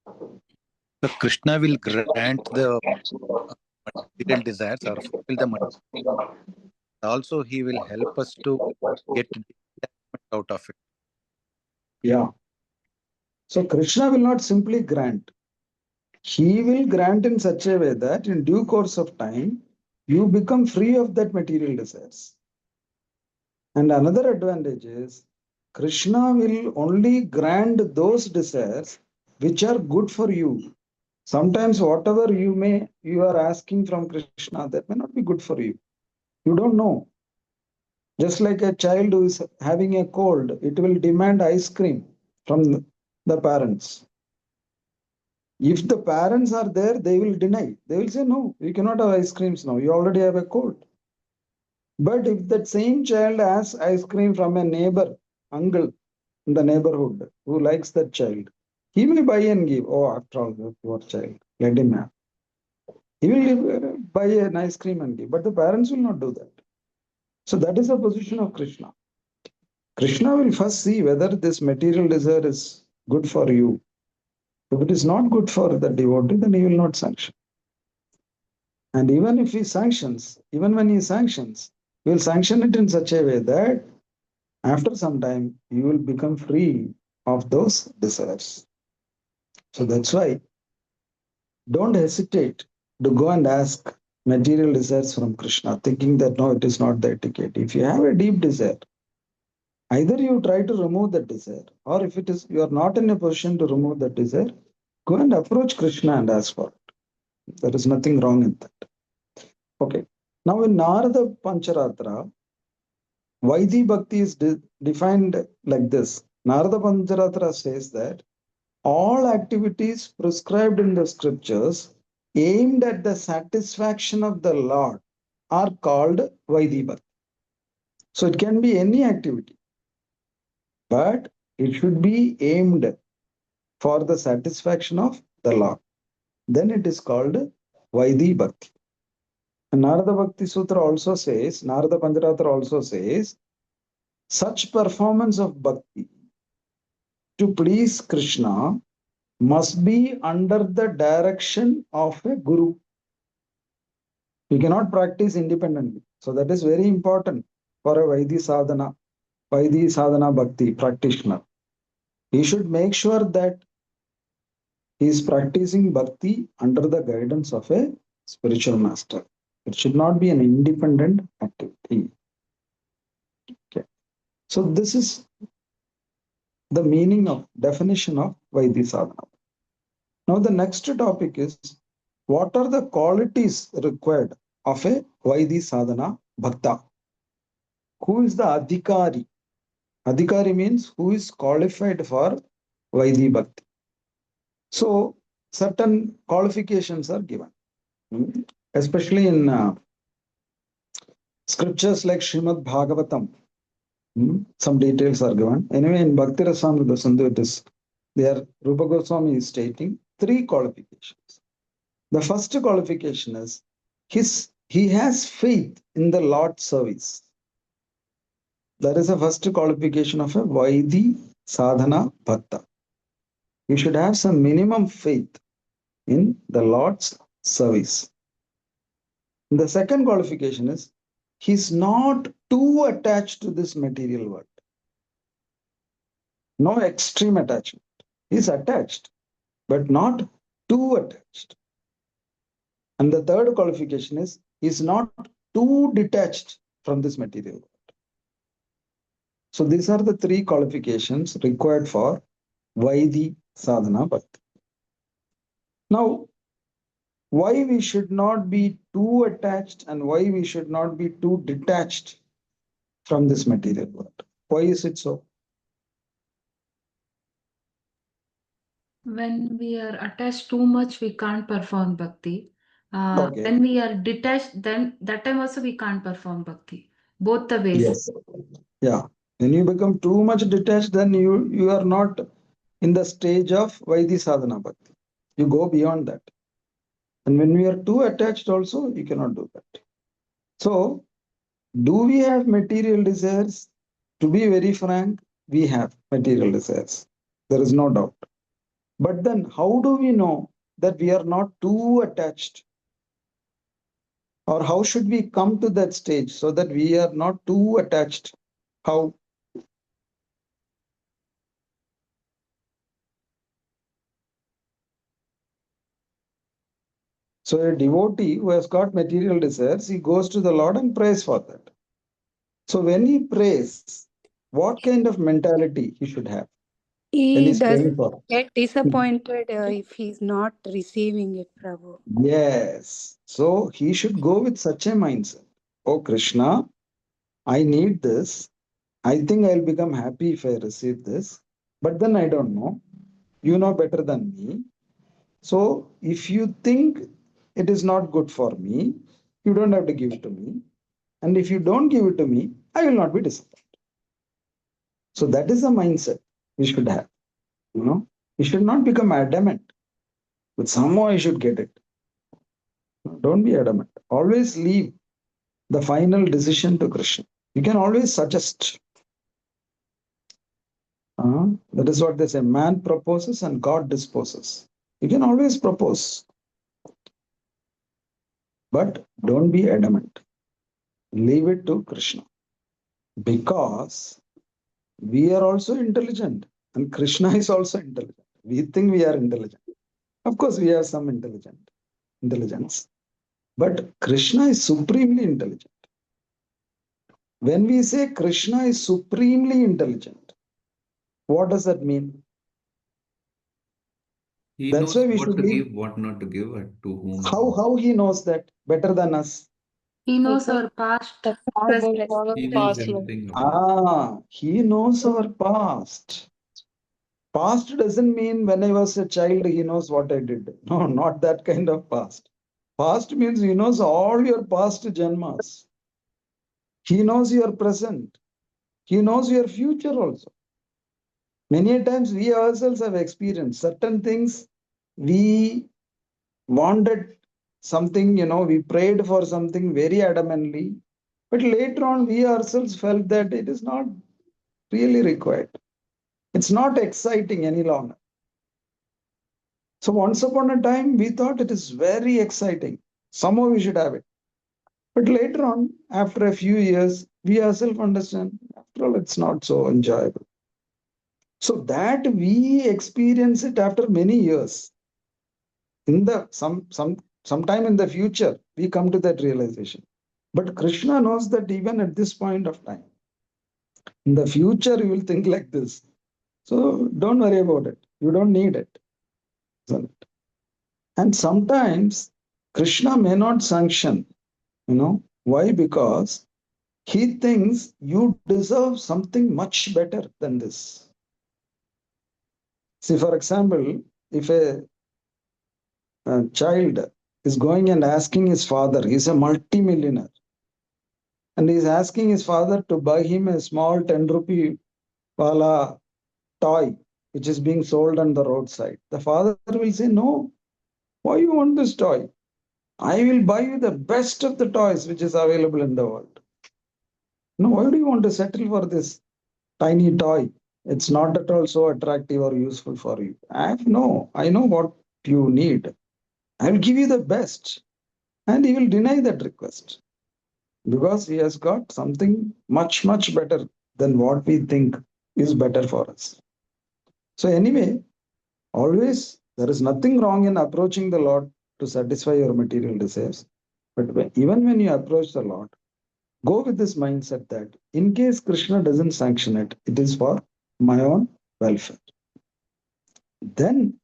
So Krishna will grant the material desires or fulfill the material. Also, he will help us to get out of it. Yeah. So Krishna will not simply grant. He will grant in such a way that in due course of time, you become free of that material desires. And another advantage is Krishna will only grant those desires which are good for you. Sometimes whatever you are asking from Krishna, that may not be good for you. You don't know. Just like a child who is having a cold, it will demand ice cream from the parents. If the parents are there, they will deny. They will say, no, you cannot have ice creams now. You already have a cold. But if that same child asks ice cream from a neighbor, uncle in the neighborhood who likes that child, he may buy and give. Oh, after all, poor child, let him have. He will buy an ice cream and give. But the parents will not do that. So that is the position of Krishna. Krishna will first see whether this material desire is good for you. If it is not good for the devotee, then he will not sanction. And even if he sanctions, even when he sanctions, he will sanction it in such a way that after some time you will become free of those desires. So that's why don't hesitate to go and ask material desires from Krishna, thinking that no, it is not the etiquette. If you have a deep desire, either you try to remove that desire, or if it is you are not in a position to remove that desire, go and approach Krishna and ask for it. There is nothing wrong in that. Okay. Now in Narada Pancharatra, Vaidhi Bhakti is defined like this. Narada Pancharatra says that all activities prescribed in the scriptures aimed at the satisfaction of the Lord are called Vaidhi Bhakti. So it can be any activity, but it should be aimed for the satisfaction of the Lord. Then it is called Vaidhi Bhakti. And Narada Bhakti Sutra also says, Narada Pancharatra also says, such performance of bhakti to please Krishna must be under the direction of a guru. You cannot practice independently. So that is very important for a Vaidhi sadhana bhakti practitioner. He should make sure that he is practicing bhakti under the guidance of a spiritual master. It should not be an independent activity. Okay. So this is the meaning of definition of Vaidhi sadhana. Now the next topic is, what are the qualities required of a Vaidhi sadhana bhakta? Who is the adhikari? Adhikari means who is qualified for Vaidhi bhakti. So certain qualifications are given, especially in scriptures like Srimad Bhagavatam. Some details are given. Anyway, in Bhakti Rasamrita Sindhu, it is there. Rupa Goswami is stating 3 qualifications. The first qualification is he has faith in the Lord's service. That is the first qualification of a Vaidhi sadhana bhakta. You should have some minimum faith in the Lord's service. The second qualification is he's not too attached to this material world. No extreme attachment. He's attached, but not too attached. And the third qualification is he's not too detached from this material world. So these are the 3 qualifications required for Vaidhi sadhana bhakti. Now, why we should not be too attached and why we should not be too detached from this material world? Why is it so? When we are attached too much, we can't perform bhakti. Okay. When we are detached, then that time also we can't perform bhakti. Both the ways. Yes. Yeah. When you become too much detached, then you are not in the stage of Vaidhi sadhana bhakti. You go beyond that. And when we are too attached also, you cannot do that. So, do we have material desires? To be very frank, we have material desires. There is no doubt. But then how do we know that we are not too attached? Or how should we come to that stage so that we are not too attached? How? So a devotee who has got material desires, he goes to the Lord and prays for that. So when he prays, what kind of mentality he should have when He he's praying doesn't for? get disappointed if he's not receiving it, Prabhu. Yes. So he should go with such a mindset. Oh Krishna, I need this. I think I'll become happy if I receive this. But then I don't know. You know better than me. So if you think it is not good for me, you don't have to give it to me. And if you don't give it to me, I will not be disappointed. So that is the mindset we should have. We should not become adamant. But somehow I should get it. Don't be adamant. Always leave the final decision to Krishna. You can always suggest. That is what they say. Man proposes and God disposes. You can always propose. But don't be adamant. Leave it to Krishna. Because we are also intelligent. And Krishna is also intelligent. We think we are intelligent. Of course, we have some intelligence. But Krishna is supremely intelligent. When we say Krishna is supremely intelligent, what does that mean? He That's knows why we what should to leave. give, what not to give, and to whom. How he knows that better than us? He knows our past, The present, present. He knows future. everything about He knows our past. Past doesn't mean when I was a child, he knows what I did. No, not that kind of past. Past means he knows all your past janmas. He knows your present. He knows your future also. Many times we ourselves have experienced certain things. We wanted something, we prayed for something very adamantly. But later on, we ourselves felt that it is not really required. It's not exciting any longer. So once upon a time, we thought it is very exciting. Somehow we should have it. But later on, after a few years, we ourselves understand, after all, it's not so enjoyable. So that we experience it after many years. In the sometime in the future, we come to that realization. But Krishna knows that even at this point of time, in the future, you will think like this. So don't worry about it. You don't need it. Isn't it? And sometimes Krishna may not sanction. Why? Because he thinks you deserve something much better than this. See, for example, if a child is going and asking his father, he's a multi-millionaire, and he's asking his father to buy him a small 10 rupee wala toy, which is being sold on the roadside. The father will say, no, why you want this toy? I will buy you the best of the toys which is available in the world. No, why do you want to settle for this tiny toy? It's not at all so attractive or useful for you. I know what you need. I will give you the best. And he will deny that request because he has got something much, much better than what we think is better for us. So anyway, always there is nothing wrong in approaching the Lord to satisfy your material desires. But even when you approach the Lord, go with this mindset that in case Krishna doesn't sanction it, it is for my own welfare. Then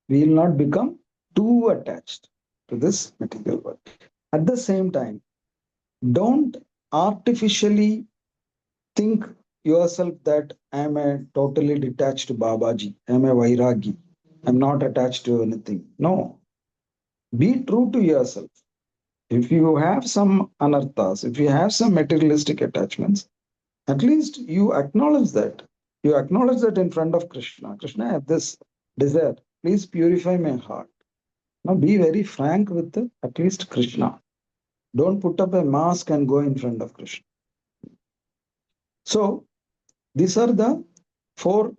we will not become too attached to this material world. At the same time, don't artificially think yourself that I am a totally detached Babaji, I am a Vairagi, I'm not attached to anything. No, be true to yourself. If you have some anarthas, if you have some materialistic attachments, at least you acknowledge that. You acknowledge that in front of Krishna. Krishna, I have this desire. Please purify my heart. Now be very frank with at least Krishna. Don't put up a mask and go in front of Krishna. So these are the 4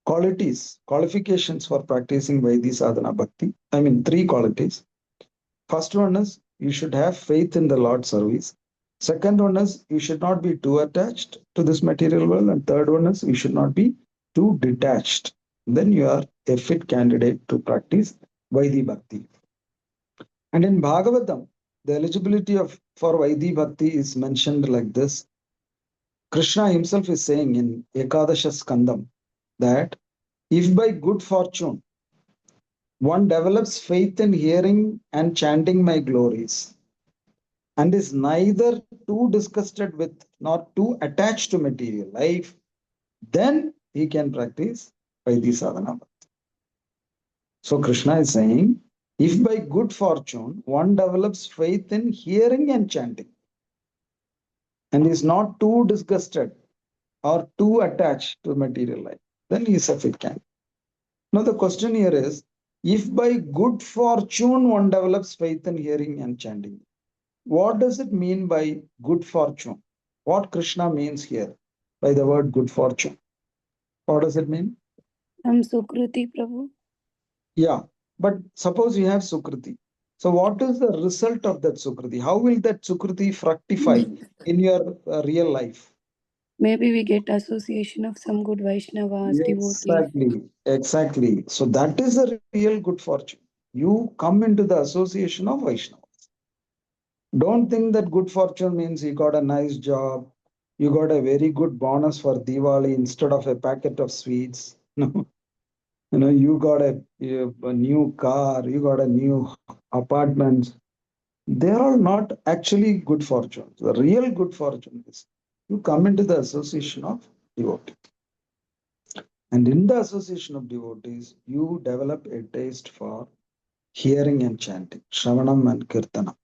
qualifications for practicing Vaidhi Sadhana Bhakti. 3 qualities. First one is you should have faith in the Lord's service. Second one is you should not be too attached to this material world. And third one is you should not be too detached. Then you are a fit candidate to practice Vaidhi Bhakti. And in Bhagavatam, the eligibility for Vaidhi Bhakti is mentioned like this. Krishna himself is saying in Ekadasha Skandam that if by good fortune one develops faith in hearing and chanting my glories and is neither too disgusted with nor too attached to material life, then he can practice Vaidhi Sadhana. So Krishna is saying, if by good fortune one develops faith in hearing and chanting and is not too disgusted or too attached to material life, then he is a fit candidate. Now the question here is, if by good fortune one develops faith in hearing and chanting, what does it mean by good fortune? what Krishna means here by the word good fortune. What does it mean? Sukruti, Prabhu. Yeah, but suppose you have Sukriti. So what is the result of that Sukriti? How will that Sukriti fructify in your real life? Maybe we get association of some good Vaishnavas, devotees. Exactly. So that is a real good fortune. You come into the association of Vaishnava. Don't think that good fortune means you got a nice job, you got a very good bonus for Diwali instead of a packet of sweets. No, you got a new car, you got a new apartment. They are all not actually good fortunes. The real good fortune is you come into the association of devotees. And in the association of devotees, you develop a taste for hearing and chanting, Shravanam and Kirtanam.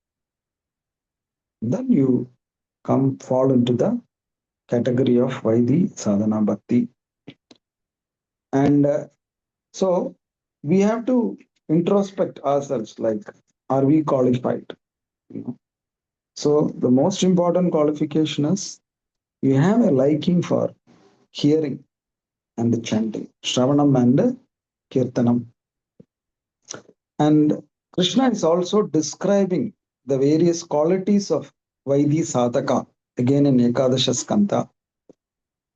Then you fall into the category of Vaidhi Sadhana Bhakti. And so we have to introspect ourselves, like, are we qualified? So the most important qualification is you have a liking for hearing and chanting, Shravanam and Kirtanam. And Krishna is also describing the various qualities of Vaidhi Sadhaka, again in Ekadasha Skanta.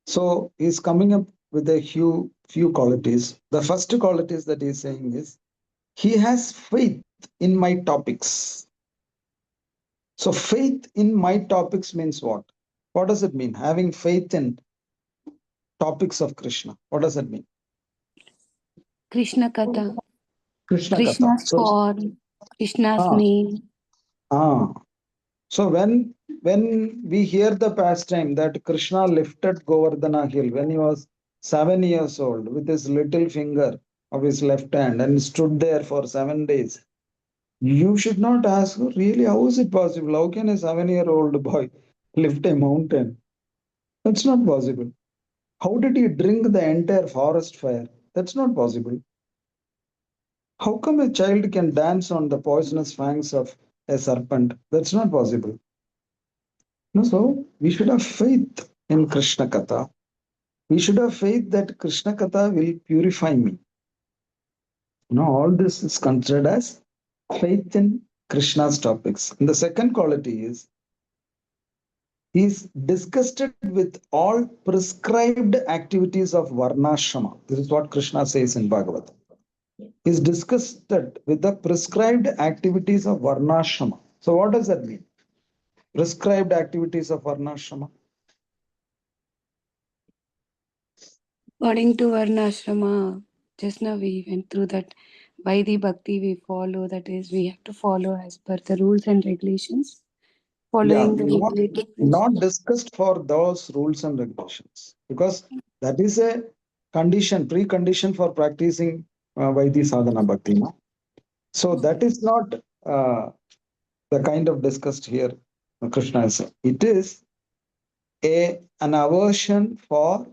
So he's coming up with a few qualities. The first qualities that he's saying is he has faith in my topics. So faith in my topics means what? What does it mean? Having faith in topics of Krishna. What does it mean? Krishna Katha. Krishna Katha. Krishna's So, form, Krishna's ah, name. So when we hear the pastime that Krishna lifted Govardhana hill when he was 7 years old with his little finger of his left hand and stood there for 7 days, you should not ask, really, how is it possible? How can a 7-year-old boy lift a mountain? That's not possible. How did he drink the entire forest fire? That's not possible. How come a child can dance on the poisonous fangs of a serpent? That's not possible. No, so we should have faith in Krishna Katha. We should have faith that Krishna Katha will purify me. All this is considered as faith in Krishna's topics. And the second quality is he is disgusted with all prescribed activities of Varnashrama. This is what Krishna says in Bhagavad. He is disgusted with the prescribed activities of Varnashrama. So what does that mean? Prescribed activities of Varnashrama. According to Varnashrama, just now we went through that Vaidhi Bhakti we follow, that is, we have to follow as per the rules and regulations, following the regulated not principles. discussed for those rules and regulations, because that is a condition, precondition for practicing Vaidhi Sadhana Bhakti. No? So that is not the kind of discussed here, Krishna is saying. It is an aversion for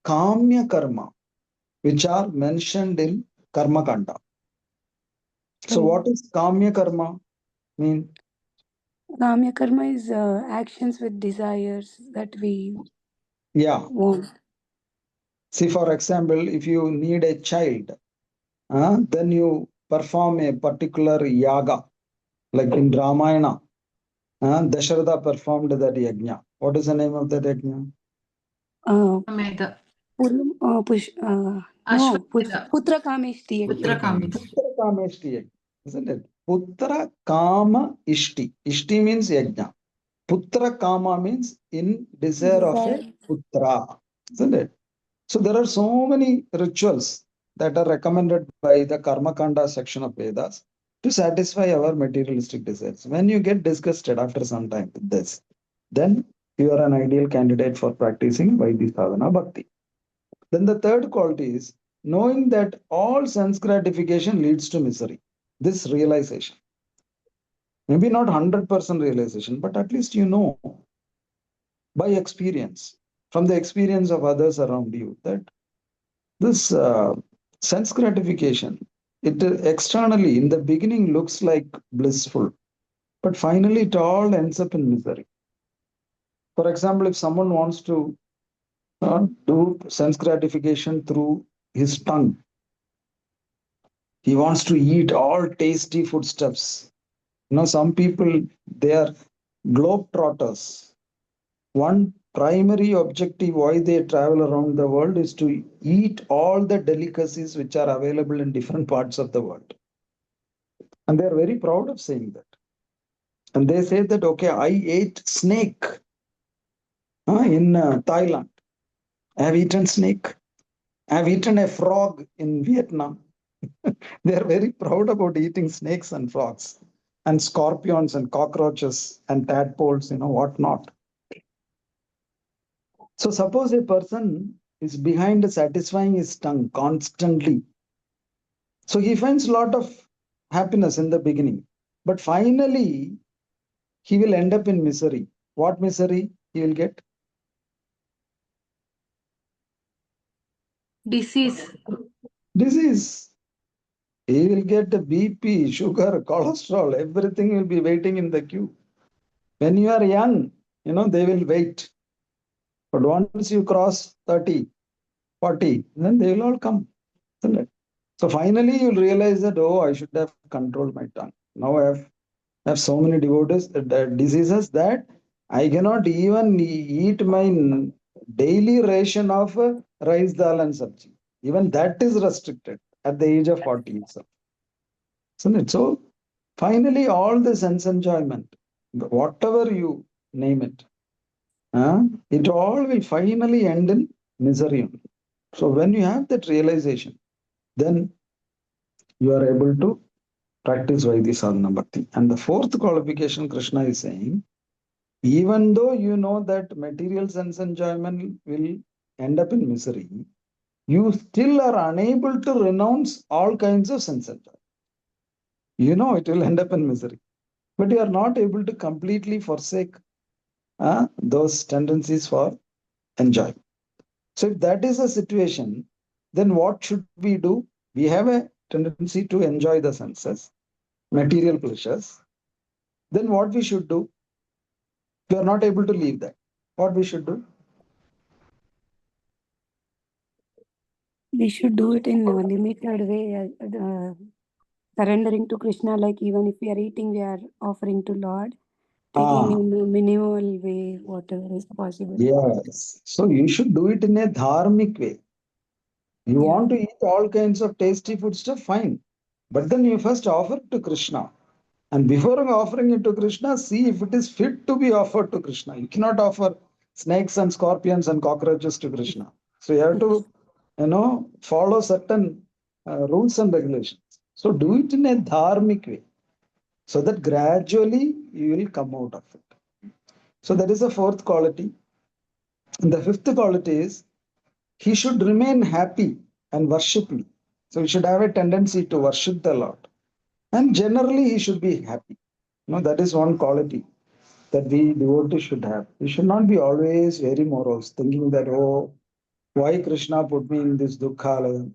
Kamya Karma, which are mentioned in Karma Kanda. So what is Kamya Karma mean? Kamya Karma is actions with desires that we want. See, for example, if you need a child, then you perform a particular yaga, like in Ramayana. Dasharatha performed that yajna. What is the name of that yajna? Meda. Putra Kameshti. Putra Kameshti. Putra Kameshti yajna, isn't it? Putra Kama Ishti. Ishti means yajna. Putra Kama means in desire of a putra, isn't it? So there are so many rituals that are recommended by the Karma Kanda section of Vedas to satisfy our materialistic desires. When you get disgusted after some time with this, then you are an ideal candidate for practicing Vaidhi Sadhana Bhakti. Then the third quality is knowing that all sense gratification leads to misery. This realization. Maybe not 100% realization, but at least you know by experience, from the experience of others around you, that this sense gratification, it externally in the beginning looks like blissful, but finally it all ends up in misery. For example, if someone wants to do sense gratification through his tongue, he wants to eat all tasty foodstuffs. Some people, they are globetrotters. One primary objective why they travel around the world is to eat all the delicacies which are available in different parts of the world. And they are very proud of saying that. And they say that, okay, I ate snake in Thailand. I have eaten snake. I have eaten a frog in Vietnam. They are very proud about eating snakes and frogs and scorpions and cockroaches and tadpoles, whatnot. So suppose a person is behind satisfying his tongue constantly. So he finds a lot of happiness in the beginning. But finally, he will end up in misery. What misery he will get? Disease. Disease. He will get the BP, sugar, cholesterol, everything will be waiting in the queue. When you are young, they will wait. But once you cross 30, 40, then they will all come. Isn't it? So finally, you'll realize that, oh, I should have controlled my tongue. Now I have so many diseases that I cannot even eat my daily ration of rice, dal, and sabji. Even that is restricted at the age of 40 itself. Isn't it? So finally, all the sense enjoyment, whatever you name it, it all will finally end in misery. So when you have that realization, then you are able to practice Vaidhi Sadhana Bhakti. And the fourth qualification Krishna is saying, even though you know that material sense enjoyment will end up in misery, you still are unable to renounce all kinds of sense enjoyment. You know it will end up in misery, but you are not able to completely forsake those tendencies for enjoyment. So if that is a situation, then what should we do? We have a tendency to enjoy the senses, material pleasures. Then what we should do? We are not able to leave that. What we should do? We should do it in a limited way, surrendering to Krishna. Like even if we are eating, we are offering to Lord, taking in a minimal way, whatever is possible. Yes. So you should do it in a dharmic way. You want to eat all kinds of tasty food stuff, fine. But then you first offer it to Krishna. And before offering it to Krishna, see if it is fit to be offered to Krishna. You cannot offer snakes and scorpions and cockroaches to Krishna. So you have to, follow certain rules and regulations. So do it in a dharmic way, so that gradually you will come out of it. So that is the fourth quality. And the fifth quality is he should remain happy and worship me. So he should have a tendency to worship the Lord. And generally he should be happy. That is one quality that we devotees should have. We should not be always very morose, thinking that, oh, why Krishna put me in this dukkha?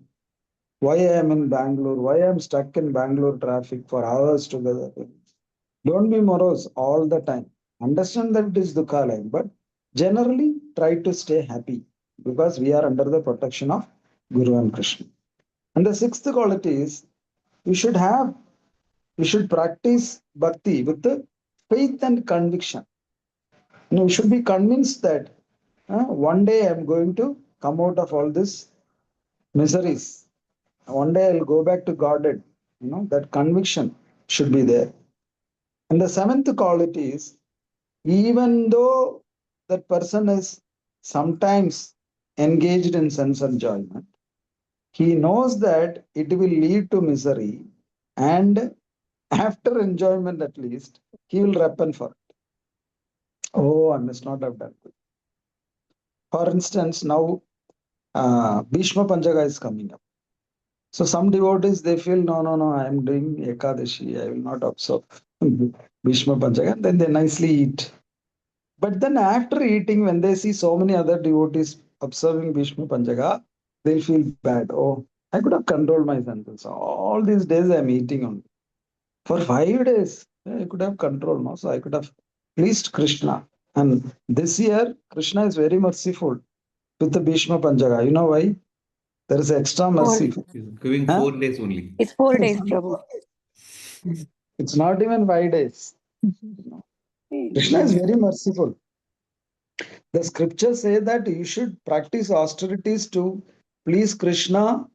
Why I am in Bangalore? Why I am stuck in Bangalore traffic for hours together? Don't be morose all the time. Understand that it is dukkha, but generally try to stay happy because we are under the protection of Guru and Krishna. And the sixth quality is we should practice bhakti with the faith and conviction. We should be convinced that one day I'm going to come out of all this miseries. One day I'll go back to Godhead. That conviction should be there. And the seventh quality is, even though that person is sometimes engaged in sense enjoyment, he knows that it will lead to misery, and after enjoyment at least, he will repent for it. Oh, I must not have done it. For instance, now Bhishma Panchaga is coming up. So some devotees, they feel, no, I am doing Ekadashi, I will not observe Bhishma Panchaga. Then they nicely eat. But then after eating, when they see so many other devotees observing Bhishma Panchaga, they'll feel bad. Oh, I could have controlled my senses. All these days I'm eating only. For 5 days, I could have controlled. No? So I could have pleased Krishna. And this year, Krishna is very merciful with the Bhishma Panchaga. You know why? There is extra mercy. He's giving Huh? 4 days only. It's 4 days, Prabhu. It's not even 5 days. Krishna is very merciful. The scriptures say that you should practice austerities to please Krishna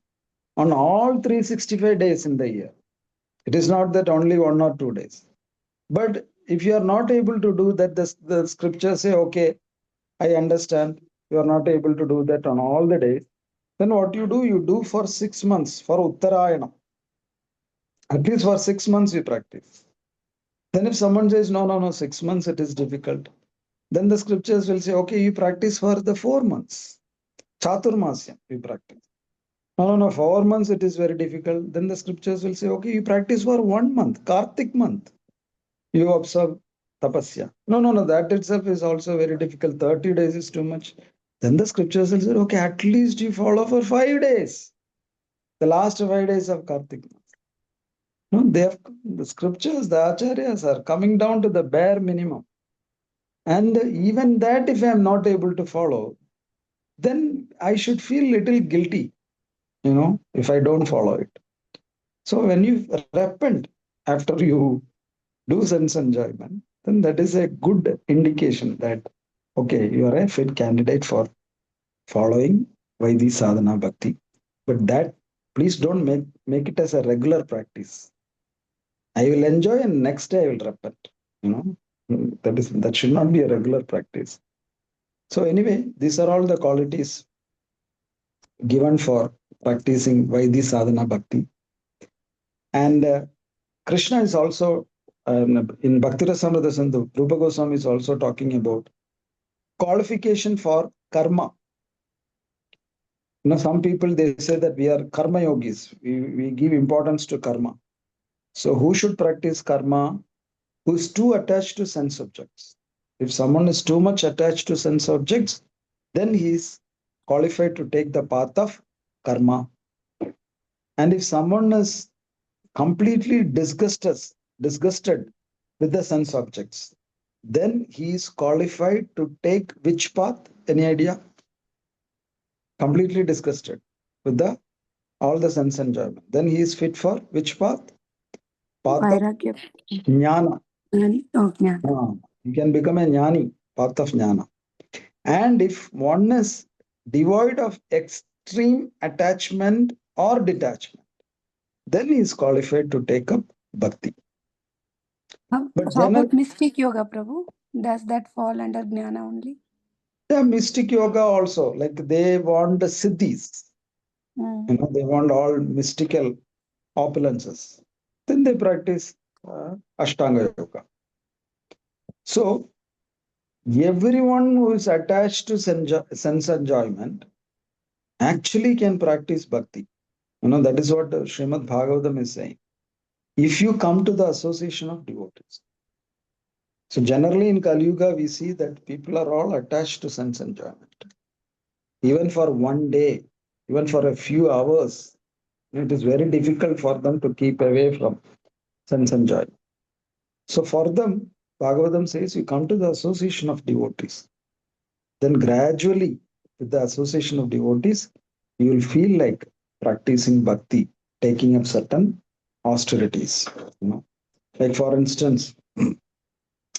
on all 365 days in the year. It is not that only 1 or 2 days. But if you are not able to do that, the scriptures say, okay, I understand you are not able to do that on all the days. Then what you do for 6 months, for Uttarayana. At least for 6 months you practice. Then if someone says, no, 6 months it is difficult, then the scriptures will say, okay, you practice for the 4 months. Chaturmasya, you practice. No, 4 months it is very difficult. Then the scriptures will say, okay, you practice for 1 month, Kartik month. You observe tapasya. No, that itself is also very difficult. 30 days is too much. Then the scriptures will say, okay, at least you follow for 5 days. The last 5 days of Kartik month. No, the scriptures, the acharyas are coming down to the bare minimum. And even that, if I am not able to follow, then I should feel little guilty, if I don't follow it. So when you repent after you do sense enjoyment, then that is a good indication that, okay, you are a fit candidate for following Vaidhi sadhana bhakti. But that, please don't make it as a regular practice. I will enjoy and next day I will repent. That should not be a regular practice. So anyway, these are all the qualities given for practicing Vaidhi sadhana bhakti. And Krishna is also, in Bhakti Rasamrita Sindhu, Rupa Goswami is also talking about qualification for karma. Some people, they say that we are karma yogis. We give importance to karma. So who should practice karma? Who is too attached to sense objects. If someone is too much attached to sense objects, then he is qualified to take the path of karma. And if someone is completely disgusted with the sense objects, then he is qualified to take which path? Any idea? Completely disgusted with all the sense enjoyment. Then he is fit for which path? Path of Vairagya. jnana. Jnana. You can become a jnani, path of jnana. And if one is devoid of extreme attachment or detachment, then he is qualified to take up bhakti. But How about mystic yoga, Prabhu? Does that fall under jnana only? Yeah, mystic yoga also, like they want the siddhis. They want all mystical opulences. Then they practice Ashtanga yoga. So everyone who is attached to sense enjoyment actually can practice bhakti. That is what Srimad Bhagavatam is saying. If you come to the association of devotees. So generally in Kali Yuga, we see that people are all attached to sense enjoyment. Even for one day, even for a few hours, it is very difficult for them to keep away from sense enjoyment. So for them, Bhagavatam says, you come to the association of devotees. Then gradually, with the association of devotees, you will feel like practicing bhakti, taking up certain austerities. Like for instance,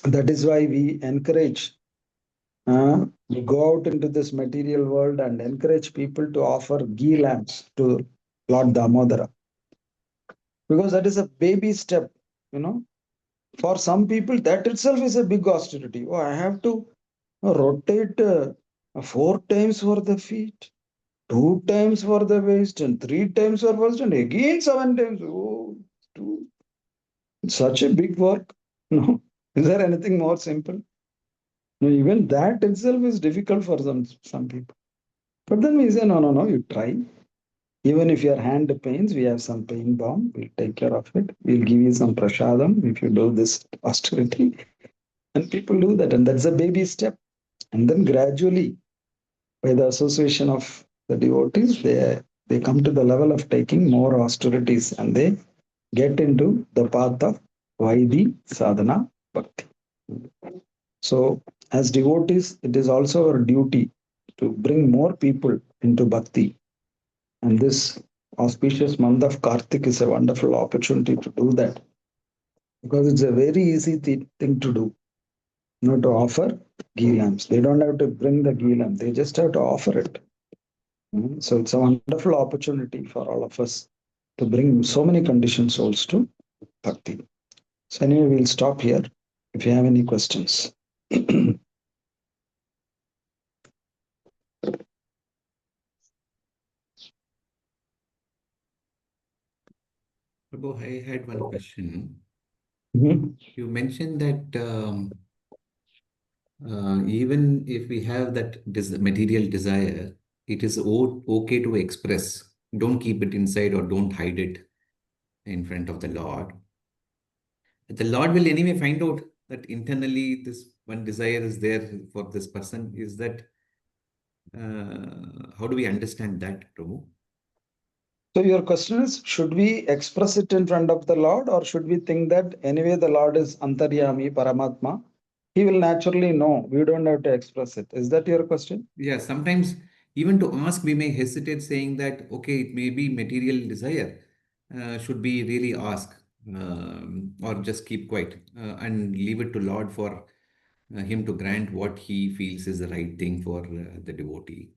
that is why we encourage, we go out into this material world and encourage people to offer ghee lamps to Lord Damodara. Because that is a baby step, For some people, that itself is a big austerity. Oh, I have to rotate 4 times for the feet, 2 times for the waist, and 3 times for waist, and again 7 times. Oh, such a big work. No, is there anything more simple? No, even that itself is difficult for some people. But then we say, no, you try. Even if your hand pains, we have some pain balm. We'll take care of it. We'll give you some prasadam if you do this austerity. And people do that. And that's a baby step. And then gradually, by the association of the devotees, they come to the level of taking more austerities and they get into the path of Vaidhi sadhana bhakti. So as devotees, it is also our duty to bring more people into bhakti. And this auspicious month of Kartik is a wonderful opportunity to do that, because it's a very easy thing to do. To offer ghee lamps. They don't have to bring the ghee lamp. They just have to offer it. So it's a wonderful opportunity for all of us to bring so many conditioned souls to bhakti. So anyway, we'll stop here if you have any questions. Prabhu, I had one question. Mhm. You mentioned that even if we have that material desire, it is okay to express. Don't keep it inside or don't hide it in front of the Lord. The Lord will anyway find out that internally this one desire is there for this person. Is that how do we understand that, Prabhu? So your question is, should we express it in front of the Lord, or should we think that anyway the Lord is Antaryami, Paramatma? He will naturally know. We don't have to express it. Is that your question? Yeah, sometimes even to ask, we may hesitate saying that, okay, it may be material desire. Should we really ask or just keep quiet and leave it to Lord for him to grant what he feels is the right thing for the devotee?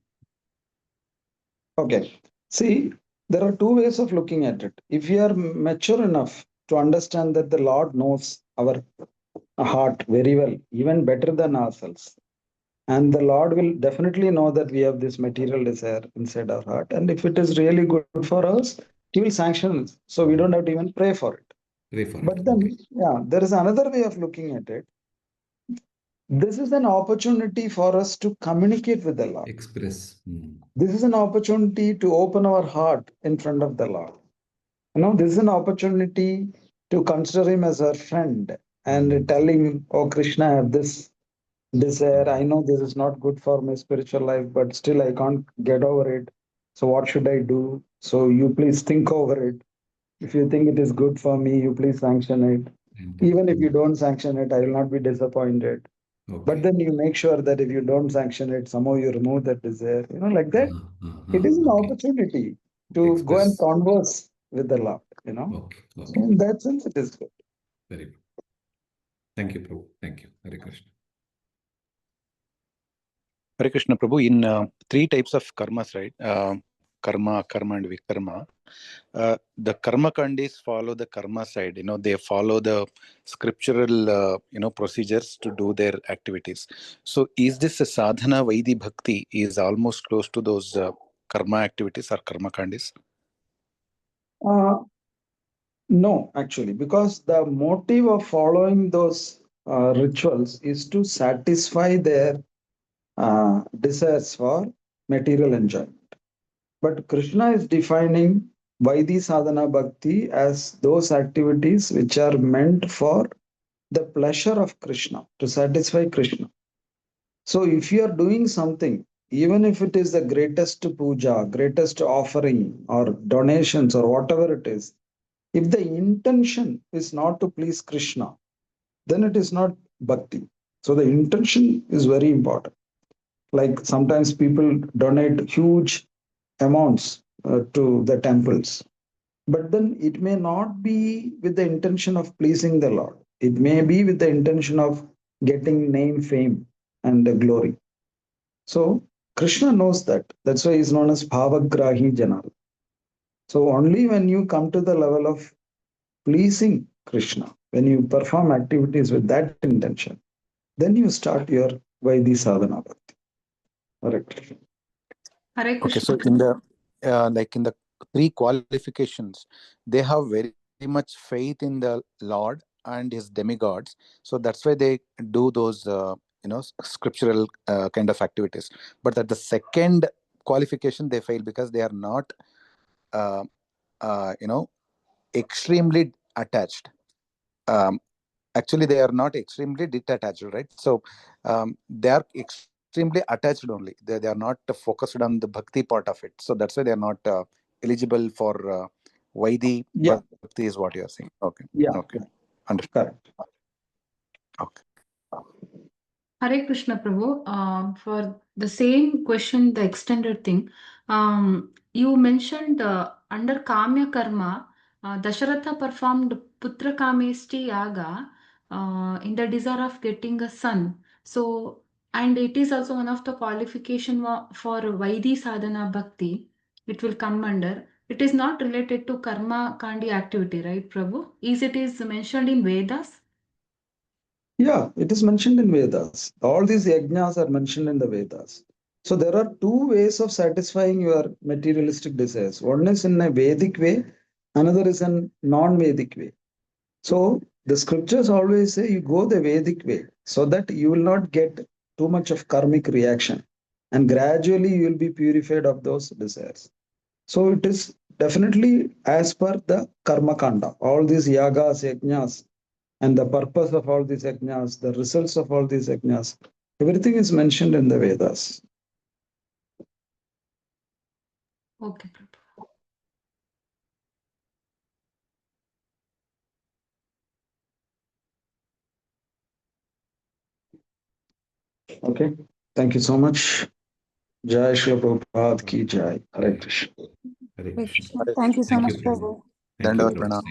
Okay. See, there are two ways of looking at it. If you are mature enough to understand that the Lord knows our heart very well, even better than ourselves, and the Lord will definitely know that we have this material desire inside our heart. And if it is really good for us, He will sanction it. So we don't have to even pray for it. Pray for it. But then, yeah, there is another way of looking at it. This is an opportunity for us to communicate with the Lord. Express. This is an opportunity to open our heart in front of the Lord. This is an opportunity to consider Him as our friend and tell Him, oh, Krishna, I have this desire. I know this is not good for my spiritual life, but still I can't get over it. So what should I do? So you please think over it. If you think it is good for me, you please sanction it. Even if you don't sanction it, I will not be disappointed. But then you make sure that if you don't sanction it, somehow you remove that desire. Like that. It is an opportunity to go and converse with the Lord. So in that sense, it is good. Very good. Thank you, Prabhu. Thank you. Hare Krishna. Hare Krishna, Prabhu. In three types of karmas, right? Karma, karma, and vikarma. The karma kandis follow the karma side. They follow the scriptural, procedures to do their activities. So, is this a sadhana Vaidhi Bhakti is almost close to those karma activities or karma kandis? No, actually, because the motive of following those rituals is to satisfy their desires for material enjoyment. But Krishna is defining Vaidhi Sadhana Bhakti as those activities which are meant for the pleasure of Krishna, to satisfy Krishna. So if you are doing something, even if it is the greatest puja, greatest offering, or donations, or whatever it is, if the intention is not to please Krishna, then it is not bhakti. So the intention is very important. Like sometimes people donate huge amounts to the temples, but then it may not be with the intention of pleasing the Lord. It may be with the intention of getting name, fame, and glory. So Krishna knows that. That's why he's known as Bhavagrahi Janal. So only when you come to the level of pleasing Krishna, when you perform activities with that intention, then you start your Vaidhi Sadhana Bhakti. Correct. Hare Okay, Krishna. so in the three qualifications, they have very much faith in the Lord and His demigods. So that's why they do those scriptural kind of activities. But at the second qualification, they fail because they are not uh, extremely attached. Actually, they are not extremely detached, right? So they are extremely attached only. They are not focused on the bhakti part of it. So that's why they are not eligible for Vaidhi Yeah. Bhakti is what you are saying. Okay. Yeah. Okay. Understood. Correct. Okay. Hare Krishna Prabhu. For the same question, the extended thing, you mentioned under Kamya Karma, Dasharatha performed Putra Kamesti Yaga in the desire of getting a son. So, and it is also one of the qualification for Vaidhi Sadhana Bhakti. It will come under. It is not related to Karma Kandi activity, right, Prabhu? It is mentioned in Vedas? Yeah, it is mentioned in Vedas. All these yajnas are mentioned in the Vedas. So there are two ways of satisfying your materialistic desires. One is in a Vedic way, another is in non-Vedic way. So the scriptures always say you go the Vedic way so that you will not get too much of karmic reaction and gradually you will be purified of those desires. So it is definitely as per the karma kanda. All these yagas, yajnas, and the purpose of all these yajnas, the results of all these yajnas, everything is mentioned in the Vedas. Okay, Prabhu. Okay, thank you so much. Jai Shri Prabhupada ki jai. Hare Krishna. Hare Hare Krishna. Krishna. Thank you so Thank much, you, Prabhu. Prabhu. Thank you, Dandavat Prabhu. pranam.